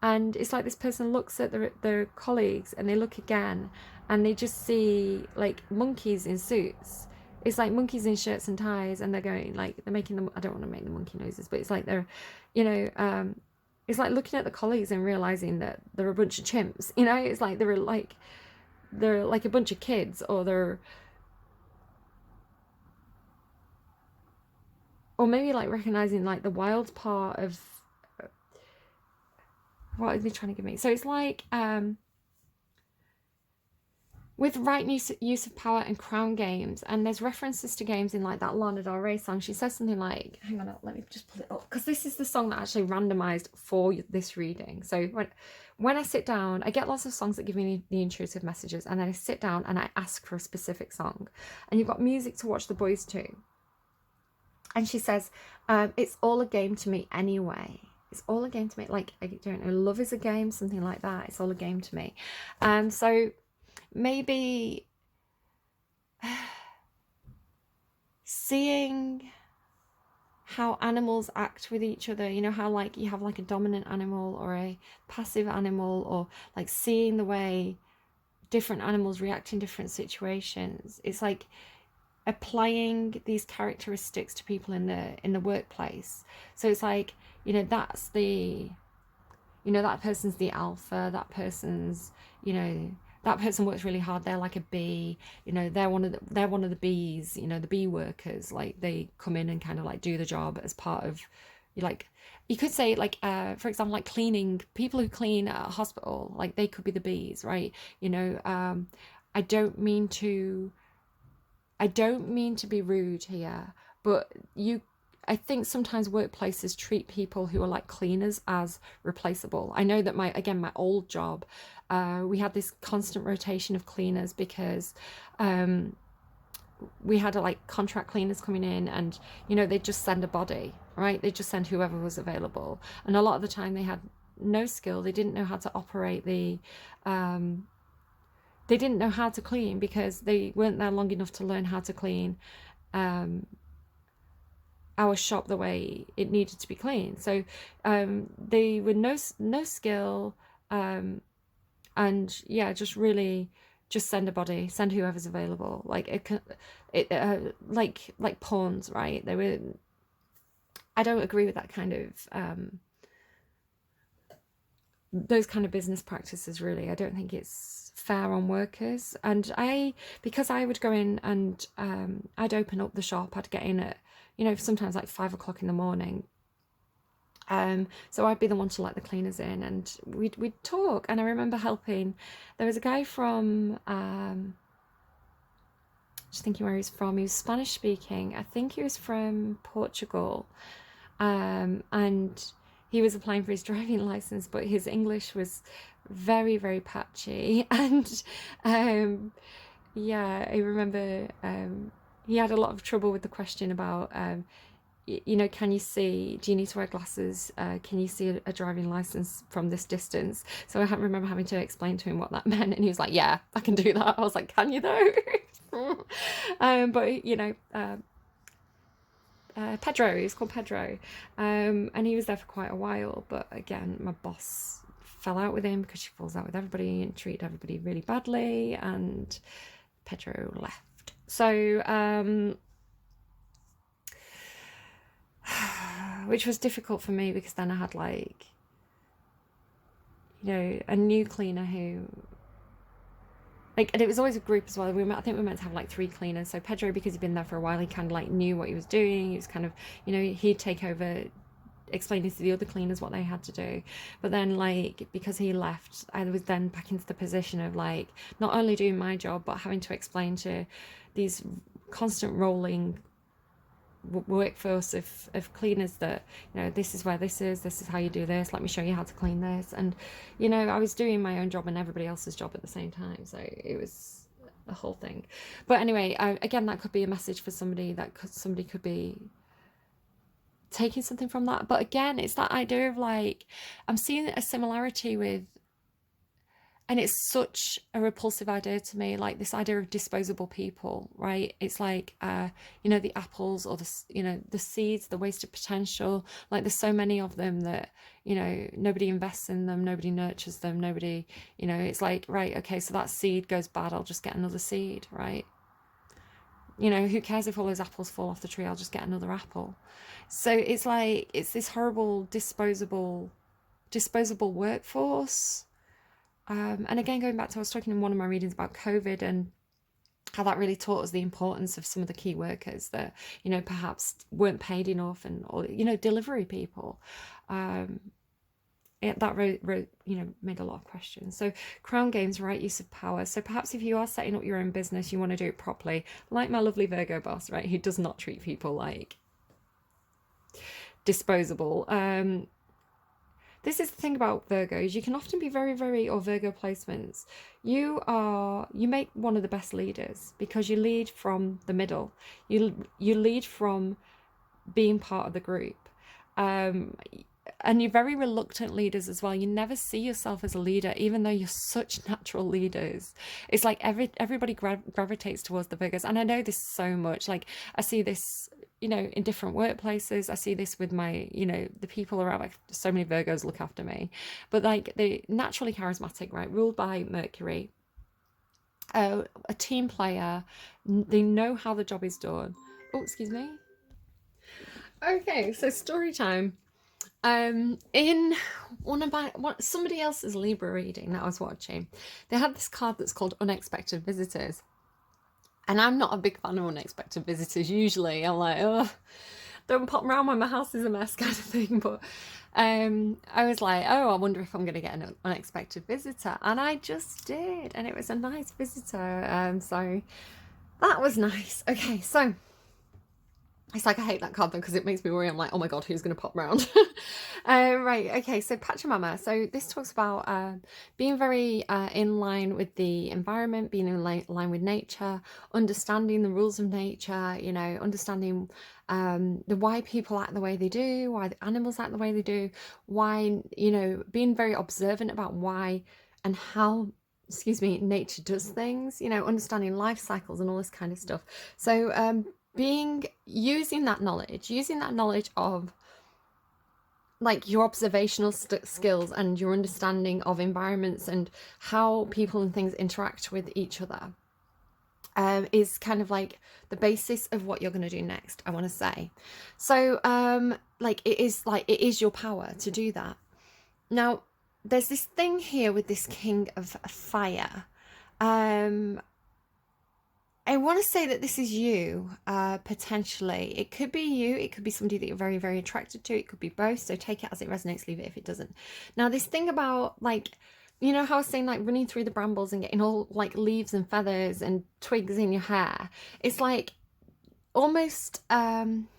And it's like this person looks at their colleagues and they look again and they just see like monkeys in suits. It's like monkeys in shirts and ties, and they're going like, they're making them, I don't want to make the monkey noises, but it's like they're, you know, it's like looking at the colleagues and realizing that they're a bunch of chimps, you know. It's like they're like a bunch of kids, or maybe like recognizing like the wild part of, what are they trying to give me? So it's like with right use of power and crown games, and there's references to games in like that Lana Del Rey song. She says something like, hang on, let me just pull it up, because this is the song that I actually randomized for this reading. So when I sit down, I get lots of songs that give me the intuitive messages, and then I sit down and I ask for a specific song. And you've got music to watch the boys to. And she says, it's all a game to me anyway. It's all a game to me. Like, I don't know, love is a game, something like that. It's all a game to me. So maybe seeing how animals act with each other, you know, how like you have like a dominant animal or a passive animal, or like seeing the way different animals react in different situations. It's like applying these characteristics to people in the workplace. So it's like, you know, that's the, you know, that person's the alpha, that person's, you know, that person works really hard, they're like a bee, you know, they're one of the bees, you know, the bee workers, like they come in and kind of like do the job as part of, like, you could say like for example, like cleaning, people who clean at a hospital, like they could be the bees, right? You know, I don't mean to be rude here, but I think sometimes workplaces treat people who are like cleaners as replaceable. I know that my old job, we had this constant rotation of cleaners because we had like contract cleaners coming in, and you know, they'd just send a body, right? They'd just send whoever was available, and a lot of the time they had no skill. They didn't know how to operate the they didn't know how to clean because they weren't there long enough to learn how to clean our shop the way it needed to be cleaned. So they were no skill, and yeah, just really just send a body, send whoever's available. Like like pawns, right? They were. I don't agree with that kind of those kind of business practices. Really, I don't think it's fair on workers. And because I would go in and I'd open up the shop. I'd get in at, you know, sometimes like 5 o'clock in the morning. So I'd be the one to let the cleaners in, and we'd talk. And I remember helping. There was a guy from just thinking where he's from. He was Spanish speaking. I think he was from Portugal, and he was applying for his driving license, but his English was very, very patchy. And yeah, I remember he had a lot of trouble with the question about you know, can you see, do you need to wear glasses, can you see a driving license from this distance? So I remember having to explain to him what that meant, and he was like, yeah, I can do that. I was like, can you though? But you know, Pedro, he was called Pedro, and he was there for quite a while. But again, my boss fell out with him because she falls out with everybody and treated everybody really badly, and Pedro left. So which was difficult for me, because then I had, like, you know, a new cleaner who, like, and it was always a group as well. I think we meant to have like 3 cleaners. So Pedro, because he'd been there for a while, he kind of like knew what he was doing. He was kind of, you know, he'd take over explaining to the other cleaners what they had to do. But then, like, because he left, I was then back into the position of, like, not only doing my job, but having to explain to these constant rolling workforce of cleaners that, you know, this is where this is how you do this, let me show you how to clean this. And, you know, I was doing my own job and everybody else's job at the same time, so it was the whole thing. But anyway, again, that could be a message for somebody, somebody could be taking something from that. But again, it's that idea of, like, I'm seeing a similarity with, and it's such a repulsive idea to me, like this idea of disposable people, right? It's like, you know, the apples, or the, you know, the seeds, the wasted potential. Like, there's so many of them that, you know, nobody invests in them, nobody nurtures them, nobody, you know, it's like, right, okay, so that seed goes bad, I'll just get another seed, right? You know, who cares if all those apples fall off the tree? I'll just get another apple. So it's like, it's this horrible disposable workforce. And again, going back to, I was talking in one of my readings about COVID and how that really taught us the importance of some of the key workers that, you know, perhaps weren't paid enough, and, or, you know, delivery people. That you know, made a lot of questions. So crown games, right use of power. So perhaps if you are setting up your own business, you want to do it properly, like my lovely Virgo boss, right, who does not treat people like disposable. This is the thing about Virgos. You can often be or Virgo placements. You make one of the best leaders, because you lead from the middle. You lead from being part of the group. And you're very reluctant leaders as well. You never see yourself as a leader, even though you're such natural leaders. It's like everybody gravitates towards the Virgos. And I know this so much. Like, I see this, you know, in different workplaces. I see this with my, you know, the people around. Like, so many Virgos look after me. But, like, they're naturally charismatic, right? Ruled by Mercury. A team player. They know how the job is done. Oh, excuse me. Okay, so story time. In somebody else's Libra reading that I was watching, they had this card that's called Unexpected Visitors. And I'm not a big fan of unexpected visitors usually. I'm like, oh, don't pop around when my house is a mess, kind of thing. But I was like, oh, I wonder if I'm going to get an unexpected visitor. And I just did. And it was a nice visitor. So that was nice. Okay, so It's like I hate that card though because it makes me worry. I'm like, oh my god, who's going to pop round? Right, okay, so Pachamama. So this talks about being very in line with the environment, being in line with nature, understanding the rules of nature, you know, understanding the why people act the way they do, why the animals act the way they do, why, you know, being very observant about why and how, excuse me, nature does things, you know, understanding life cycles and all this kind of stuff. So using that knowledge of like your observational skills and your understanding of environments and how people and things interact with each other is kind of like the basis of what you're going to do next, I want to say. So like it is your power to do that. Now there's this thing here with this King of Fire. I want to say that this is you, potentially. It could be you. It could be somebody that you're very, very attracted to. It could be both. So take it as it resonates, leave it if it doesn't. Now, this thing about, like, you know how I was saying, like, running through the brambles and getting all, like, leaves and feathers and twigs in your hair? It's like almost, again,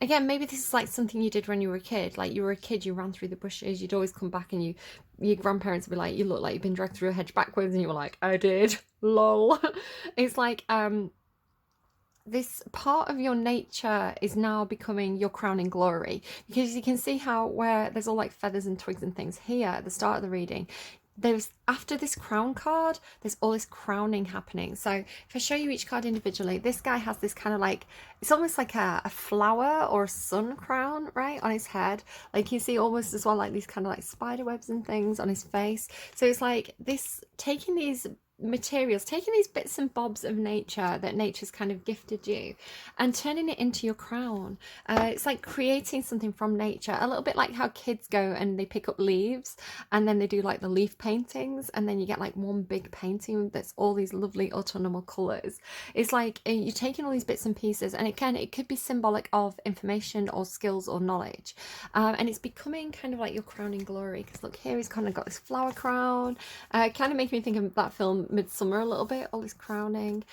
maybe this is like something you did when you were a kid. Like you were a kid, you ran through the bushes, you'd always come back and your grandparents would be like, you look like you've been dragged through a hedge backwards, and you were like, I did, lol. It's like this part of your nature is now becoming your crowning glory, because you can see how where there's all like feathers and twigs and things here at the start of the reading, there's, after this crown card, there's all this crowning happening. So if I show you each card individually, this guy has this kind of like, it's almost like a flower or a sun crown, right, on his head. Like you see almost as well like these kind of like spider webs and things on his face. So it's like this, taking these materials, taking these bits and bobs of nature that nature's kind of gifted you and turning it into your crown. It's like creating something from nature, a little bit like how kids go and they pick up leaves and then they do like the leaf paintings, and then you get like one big painting that's all these lovely autumnal colors. It's like you're taking all these bits and pieces, and it could be symbolic of information or skills or knowledge, and it's becoming kind of like your crowning glory. Because look, here he's kind of got this flower crown, kind of making me think of that film Midsummer a little bit, all this crowning.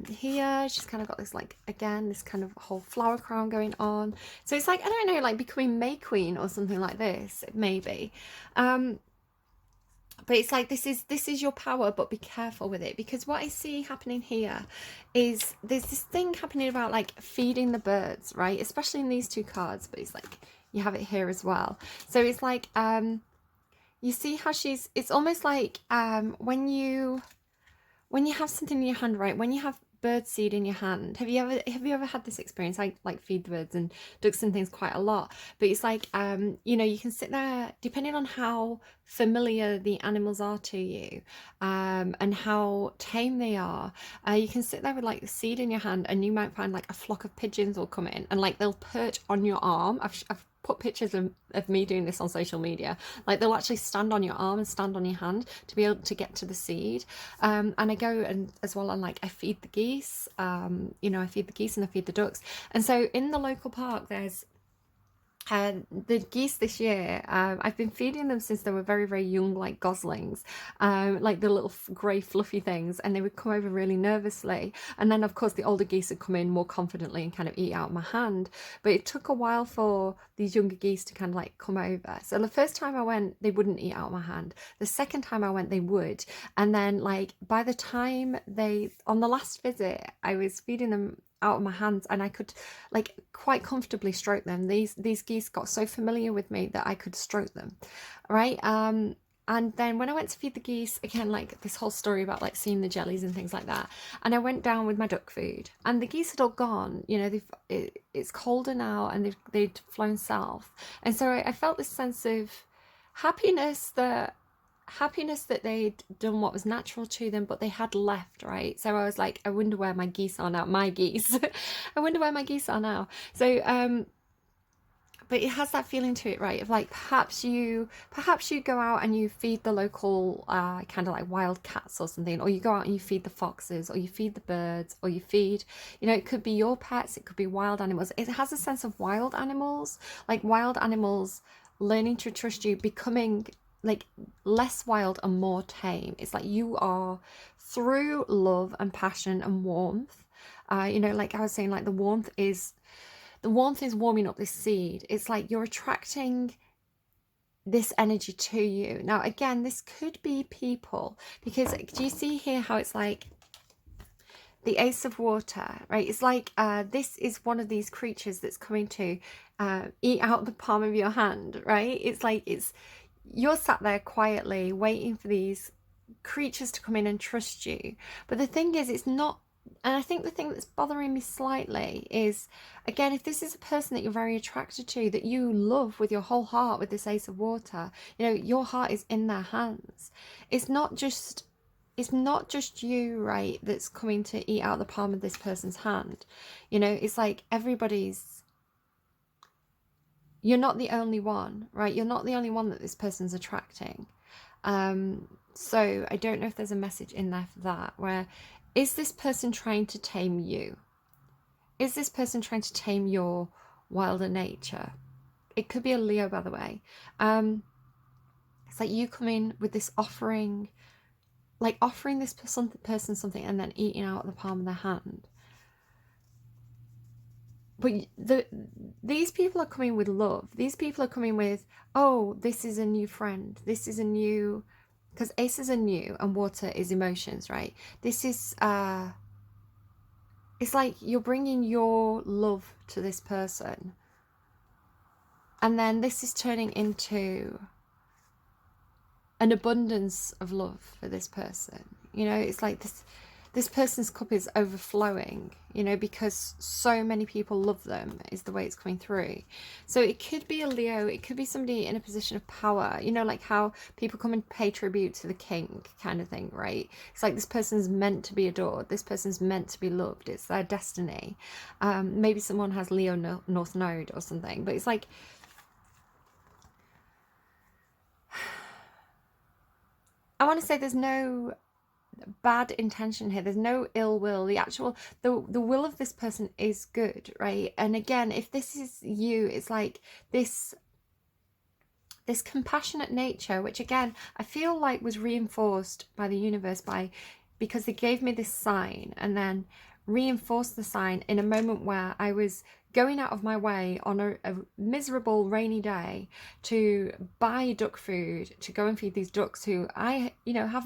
Here she's kind of got this, like, again, this kind of whole flower crown going on. So it's like, I don't know, like becoming May Queen or something like this, maybe. But it's like this is your power, but be careful with it, because what I see happening here is there's this thing happening about like feeding the birds, right? Especially in these two cards, but it's like you have it here as well. So it's like you see how it's almost like when you have something in your hand, right? When you have bird seed in your hand, have you ever had this experience? I like feed the birds and ducks and things quite a lot, but it's like you know, you can sit there, depending on how familiar the animals are to you and how tame they are, you can sit there with like the seed in your hand, and you might find like a flock of pigeons will come in and like they'll perch on your arm. I've put pictures of me doing this on social media. Like they'll actually stand on your arm and stand on your hand to be able to get to the seed. And I go and as well, and like I feed the geese, you know, I feed the geese and I feed the ducks. And so in the local park there's the geese this year, I've been feeding them since they were very, very young, like goslings, like the little grey fluffy things, and they would come over really nervously. And then, of course, the older geese would come in more confidently and kind of eat out my hand. But it took a while for these younger geese to kind of like come over. So the first time I went, they wouldn't eat out my hand. The second time I went, they would. And then, like, by the time on the last visit, I was feeding them out of my hands, and I could like quite comfortably stroke them. These geese got so familiar with me that I could stroke them, right? And then when I went to feed the geese again, like this whole story about like seeing the jellies and things like that, and I went down with my duck food, and the geese had all gone. You know, it's colder now, and they'd flown south, and so I felt this sense of happiness that they'd done what was natural to them, but they had left, right? So I was like, I wonder where my geese are now. My geese. I wonder where my geese are now. So but it has that feeling to it, right? Of like perhaps you go out and you feed the local kind of like wild cats or something, or you go out and you feed the foxes, or you feed the birds, or you feed, you know, it could be your pets, it could be wild animals. It has a sense of wild animals, like wild animals learning to trust you, becoming like less wild and more tame. It's like you are, through love and passion and warmth, you know, like I was saying, like the warmth is warming up this seed. It's like you're attracting this energy to you. Now again, this could be people, because do you see here how it's like the Ace of Water, right? It's like this is one of these creatures that's coming to eat out the palm of your hand, right? It's like you're sat there quietly waiting for these creatures to come in and trust you. But the thing is, it's not. And I think the thing that's bothering me slightly is, again, if this is a person that you're very attracted to, that you love with your whole heart, with this Ace of Water, you know, your heart is in their hands. It's not just you, right, that's coming to eat out the palm of this person's hand. You know, it's like you're not the only one, right? You're not the only one that this person's attracting. So I don't know if there's a message in there for that, where is this person trying to tame you? Is this person trying to tame your wilder nature? It could be a Leo, by the way. It's like you come in with this offering, like offering this person something and then eating out the palm of their hand. But these people are coming with love. These people are coming with, oh, this is a new friend. This is a new, because aces are new and water is emotions, right? This is, it's like you're bringing your love to this person. And then this is turning into an abundance of love for this person. You know, it's like this person's cup is overflowing, you know, because so many people love them, is the way it's coming through. So it could be a Leo, it could be somebody in a position of power, you know, like how people come and pay tribute to the king kind of thing, right? It's like this person's meant to be adored, this person's meant to be loved, it's their destiny. Maybe someone has Leo North Node or something, but it's like, I want to say there's no bad intention here, there's no ill will. The will of this person is good, right? And again, if this is you, it's like this compassionate nature, which again I feel like was reinforced by the universe, because they gave me this sign and then reinforced the sign in a moment where I was going out of my way on a miserable rainy day to buy duck food to go and feed these ducks, who I, you know,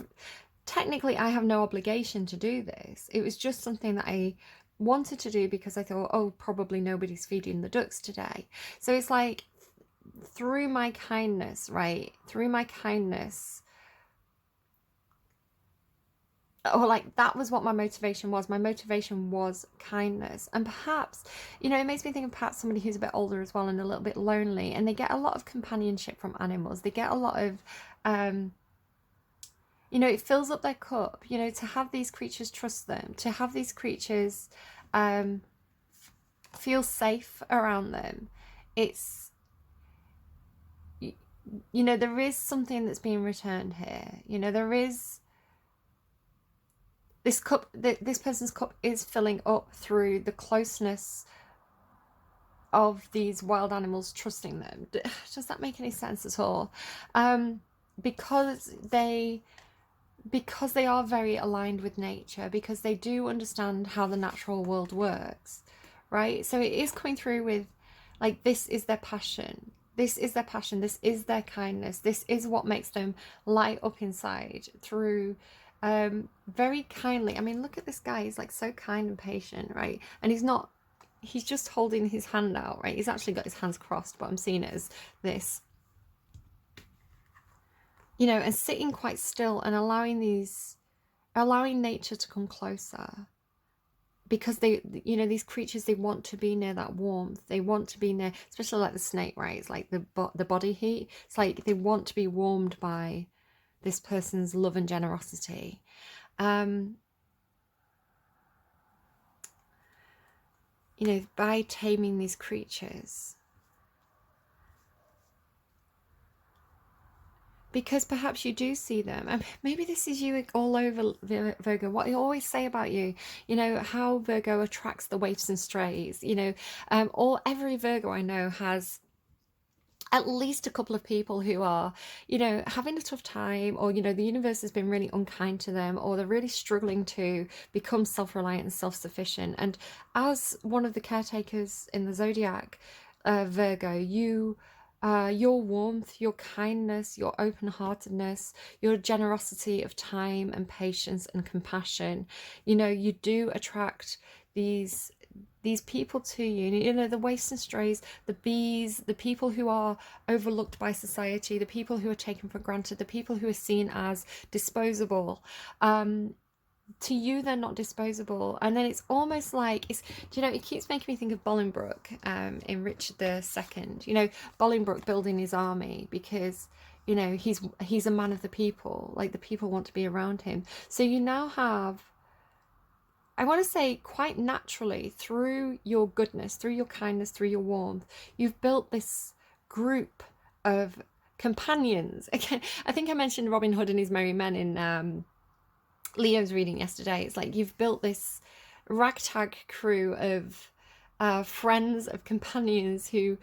technically I have no obligation to do this. It was just something that I wanted to do because I thought, oh, probably nobody's feeding the ducks today. So it's like, through my kindness, right? Through my kindness, or like that was what my motivation was. My motivation was kindness. And perhaps, you know, it makes me think of perhaps somebody who's a bit older as well and a little bit lonely, and they get a lot of companionship from animals. They get a lot of, you know, it fills up their cup, you know, to have these creatures trust them, to have these creatures feel safe around them. It's, you know, there is something that's being returned here. You know, there is this cup, this person's cup is filling up through the closeness of these wild animals trusting them. Does that make any sense at all? Because they are very aligned with nature, because they do understand how the natural world works, right? So it is coming through with, like, this is their passion. This is their passion. This is their kindness. This is what makes them light up inside through very kindly. I mean, look at this guy. He's like so kind and patient, right? And he's just holding his hand out, right? He's actually got his hands crossed, but I'm seeing it as this. You know, and sitting quite still and allowing nature to come closer, because they, you know, these creatures, they want to be near that warmth. They want to be near, especially like the snake, right? It's like the body heat. It's like they want to be warmed by this person's love and generosity. You know, by taming these creatures. Because perhaps you do see them, and maybe this is you all over, Virgo, what I always say about you, you know, how Virgo attracts the waifs and strays, you know, every Virgo I know has at least a couple of people who are, having a tough time, or, the universe has been really unkind to them, or they're really struggling to become self-reliant and self-sufficient. And as one of the caretakers in the zodiac, Virgo, your warmth, your kindness, your open-heartedness, your generosity of time and patience and compassion, you do attract these people to you, the waste and strays, the bees, the people who are overlooked by society, the people who are taken for granted, the people who are seen as disposable. To you, they're not disposable. And then it's almost like, it keeps making me think of Bolingbroke in Richard II. Bolingbroke building his army because he's a man of the people. Like, the people want to be around him. So you now have, I want to say, quite naturally, through your goodness, through your kindness, through your warmth, you've built this group of companions. Again, I think I mentioned Robin Hood and his merry men in Leo's reading yesterday. It's like you've built this ragtag crew of friends, of companions who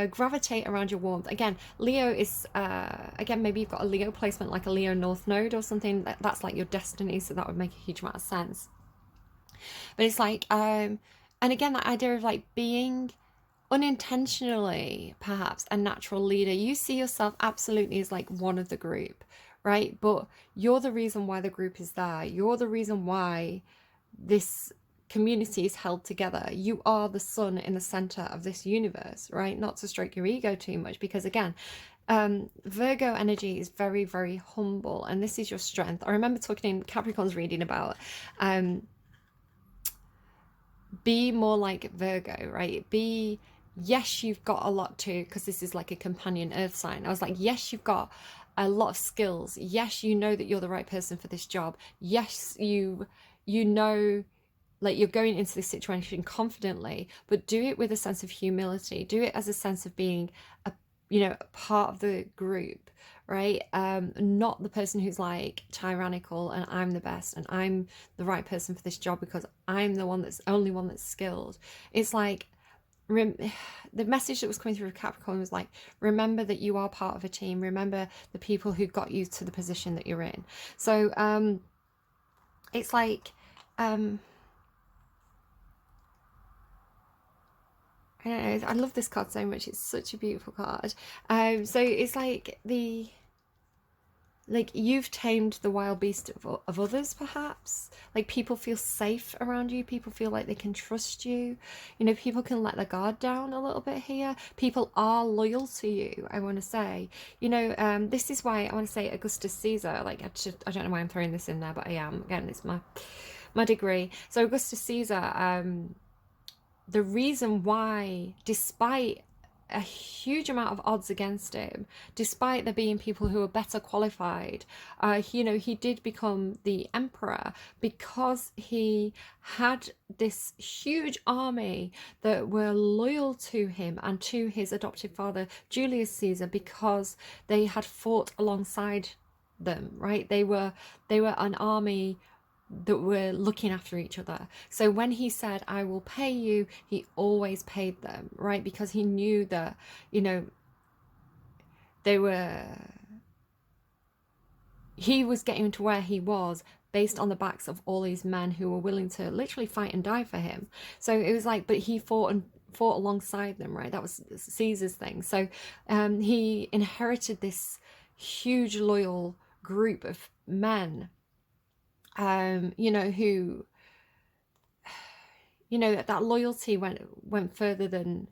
gravitate around your warmth. Again, Leo is, maybe you've got a Leo placement, like a Leo North Node or something. That's like your destiny, so that would make a huge amount of sense. But it's like, and again, that idea of like being unintentionally perhaps a natural leader. You see yourself absolutely as like one of the group, right? But you're the reason why the group is there. You're the reason why this community is held together. You are the sun in the center of this universe, right? Not to stroke your ego too much, because again, Virgo energy is very, very humble, and this is your strength. I remember talking in Capricorn's reading about be more like Virgo, right? Yes, you've got a lot to, because this is like a companion earth sign. I was like, yes, you've got a lot of skills. Yes, you know that you're the right person for this job. Yes, you know, like, you're going into this situation confidently, but do it with a sense of humility. Do it as a sense of being a part of the group, right? Not the person who's like tyrannical and I'm the best and I'm the right person for this job because I'm the only one that's skilled. It's like, the message that was coming through Capricorn was like, remember that you are part of a team. Remember the people who got you to the position that you're in. So it's like, I don't know, I love this card so much. It's such a beautiful card. So it's like you've tamed the wild beast of others, perhaps. Like, people feel safe around you. People feel like they can trust you. People can let their guard down a little bit here. People are loyal to you, I want to say. This is why I want to say Augustus Caesar. Like, I don't know why I'm throwing this in there, but I am. Again, it's my degree. So Augustus Caesar, the reason why, despite a huge amount of odds against him, despite there being people who are better qualified, he did become the emperor because he had this huge army that were loyal to him and to his adoptive father, Julius Caesar, because they had fought alongside them, right? They were an army that were looking after each other. So when he said, I will pay you, he always paid them, right? Because he knew that, he was getting to where he was based on the backs of all these men who were willing to literally fight and die for him. So it was like, but he fought alongside them, right? That was Caesar's thing. So he inherited this huge loyal group of men, who, that loyalty went further than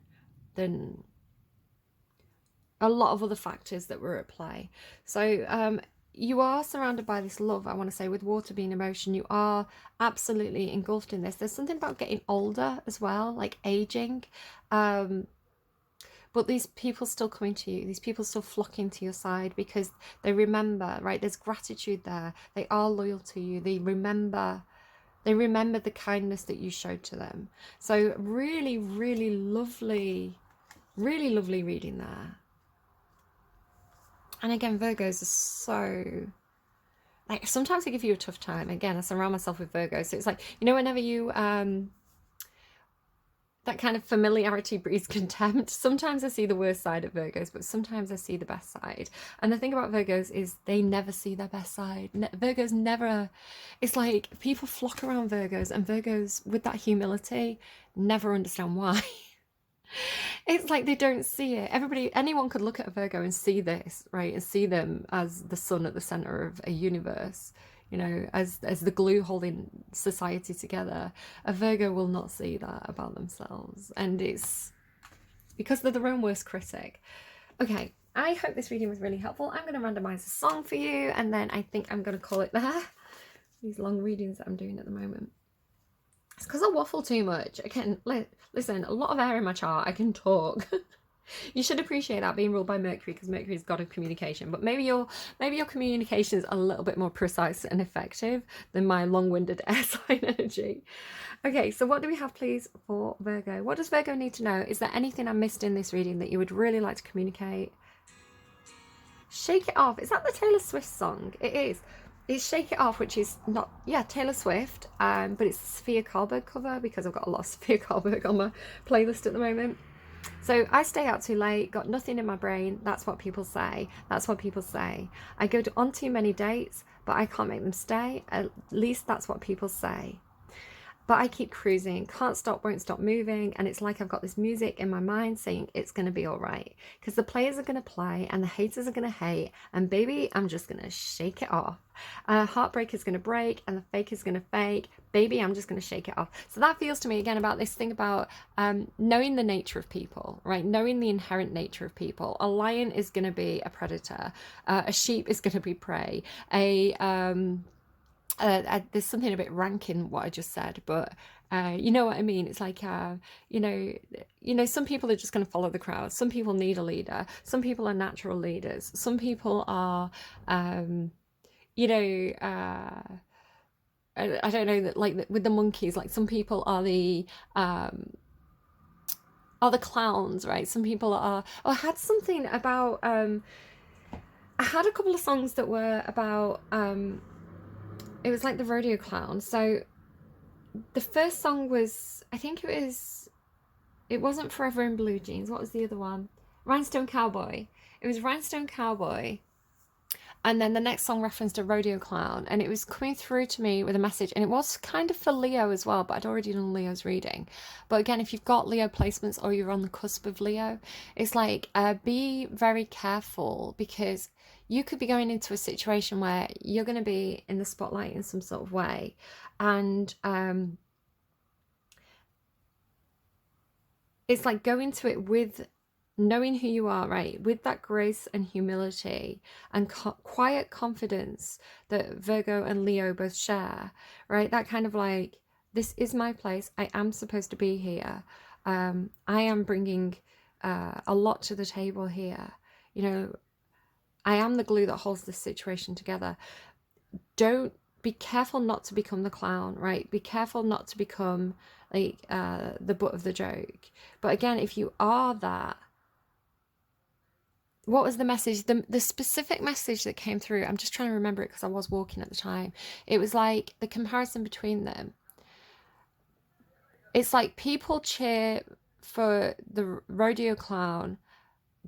a lot of other factors that were at play. So you are surrounded by this love, I want to say, with water being emotion. You are absolutely engulfed in this. There's something about getting older as well, like aging. But these people still coming to you, these people still flocking to your side because they remember, right? There's gratitude there. They are loyal to you. They remember the kindness that you showed to them. So really, really lovely reading there. And again, Virgos are so, like, sometimes they give you a tough time. Again, I surround myself with Virgos. So it's like, whenever you, that kind of familiarity breeds contempt. Sometimes I see the worst side of Virgos, but sometimes I see the best side. And the thing about Virgos is they never see their best side. Virgos never, it's like people flock around Virgos, and Virgos with that humility never understand why. It's like they don't see it. Anyone could look at a Virgo and see this, right? And see them as the sun at the center of a universe, you know, as the glue holding society together. A Virgo will not see that about themselves. And it's because they're their own worst critic. Okay, I hope this reading was really helpful. I'm going to randomize a song for you, and then I think I'm going to call it there. These long readings that I'm doing at the moment. It's because I waffle too much. I can listen, a lot of air in my chart. I can talk. You should appreciate that, being ruled by Mercury, because Mercury's god of communication. But maybe your communication is a little bit more precise and effective than my long-winded air sign energy. Okay, so what do we have, please, for Virgo? What does Virgo need to know? Is there anything I missed in this reading that you would really like to communicate? Shake It Off. Is that the Taylor Swift song? It is. It's Shake It Off, which is not, yeah, Taylor Swift, but it's a Sofia Carberg cover, because I've got a lot of Sofia Carberg on my playlist at the moment. So I stay out too late, got nothing in my brain. That's what people say. That's what people say. I go on too many dates, but I can't make them stay. At least that's what people say. But I keep cruising, can't stop, won't stop moving, and it's like I've got this music in my mind saying it's going to be all right, because the players are going to play and the haters are going to hate, and baby, I'm just going to shake it off. Heartbreak is going to break and the fake is going to fake. Baby, I'm just going to shake it off. So that feels to me again about this thing about knowing the nature of people, right? Knowing the inherent nature of people. A lion is going to be a predator. A sheep is going to be prey. There's something a bit rank in what I just said, but you know what I mean. It's like you know, some people are just going to follow the crowd. Some people need a leader. Some people are natural leaders. Some people are you know, I don't know, that like with the monkeys, like some people are the clowns, right? Some people are. Oh, I had something about I had a couple of songs that were about it was like the rodeo clown. So the first song was, I think it wasn't Forever in Blue Jeans. What was the other one? Rhinestone Cowboy. It was Rhinestone Cowboy. And then the next song referenced a rodeo clown, and it was coming through to me with a message, and it was kind of for Leo as well, but I'd already done Leo's reading. But again, if you've got Leo placements or you're on the cusp of Leo, it's like be very careful, because you could be going into a situation where you're going to be in the spotlight in some sort of way, and it's like go into it with knowing who you are, right? With that grace and humility and quiet confidence that Virgo and Leo both share, right? That kind of like, this is my place. I am supposed to be here. I am bringing a lot to the table here. You know, I am the glue that holds this situation together. Don't be careful not to become the clown, right? Be careful not to become like the butt of the joke. But again, if you are that, what was the message? The specific message that came through, I'm just trying to remember it because I was walking at the time. It was like the comparison between them. It's like people cheer for the rodeo clown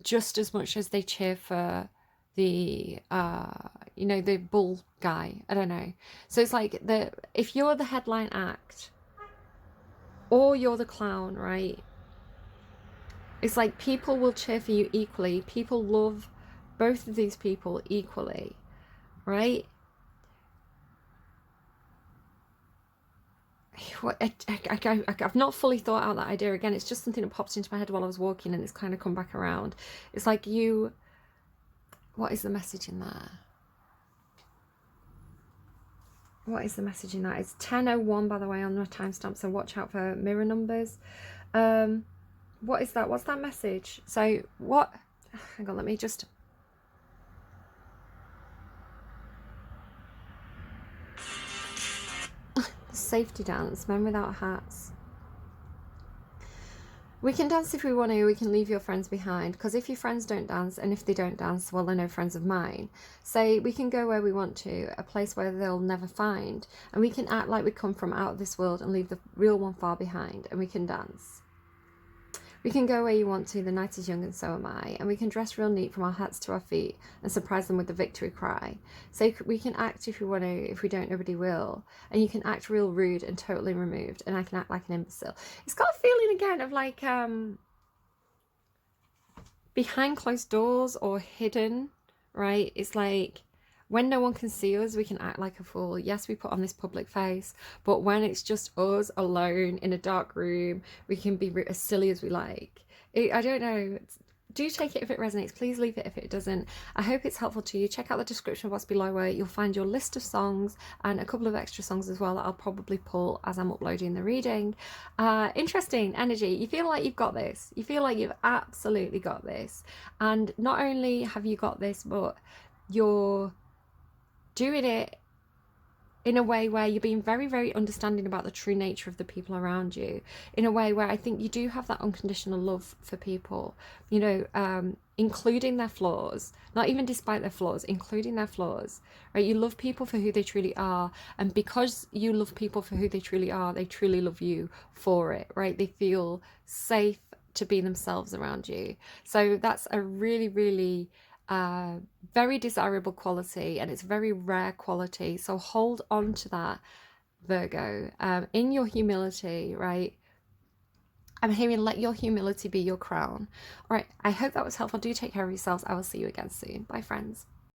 just as much as they cheer for the you know, the bull guy. I don't know. So it's like if you're the headline act or you're the clown, right? It's like people will cheer for you equally. People love both of these people equally, right? I've not fully thought out that idea. Again, it's just something that popped into my head while I was walking, and it's kind of come back around. It's like what is the message in there? What is the message in that? It's 10:01, by the way, on the timestamp, so watch out for mirror numbers. What is that? What's that message? So what? Hang on, let me just. Safety dance, men without hats. We can dance if we want to, we can leave your friends behind, because if your friends don't dance, and if they don't dance, well, they're no friends of mine. So we can go where we want to, a place where they'll never find, and we can act like we come from out of this world and leave the real one far behind, and we can dance. We can go where you want to, the night is young and so am I, and we can dress real neat from our hats to our feet and surprise them with the victory cry. So we can act if we want to, if we don't, nobody will. And you can act real rude and totally removed, and I can act like an imbecile. It's got a feeling again of like behind closed doors or hidden, right? It's like when no one can see us, we can act like a fool. Yes, we put on this public face, but when it's just us alone in a dark room, we can be as silly as we like. I don't know. Do take it if it resonates. Please leave it if it doesn't. I hope it's helpful to you. Check out the description of what's below where you'll find your list of songs and a couple of extra songs as well that I'll probably pull as I'm uploading the reading. Interesting energy. You feel like you've got this. You feel like you've absolutely got this. And not only have you got this, but you're doing it in a way where you're being very, very understanding about the true nature of the people around you, in a way where I think you do have that unconditional love for people, you know, including their flaws, not even despite their flaws, including their flaws, right? You love people for who they truly are. And because you love people for who they truly are, they truly love you for it, right? They feel safe to be themselves around you. So that's a really, really very desirable quality, and it's a very rare quality. So hold on to that, Virgo, in your humility, right? I'm hearing let your humility be your crown. All right, I hope that was helpful. Do take care of yourselves. I will see you again soon. Bye, friends.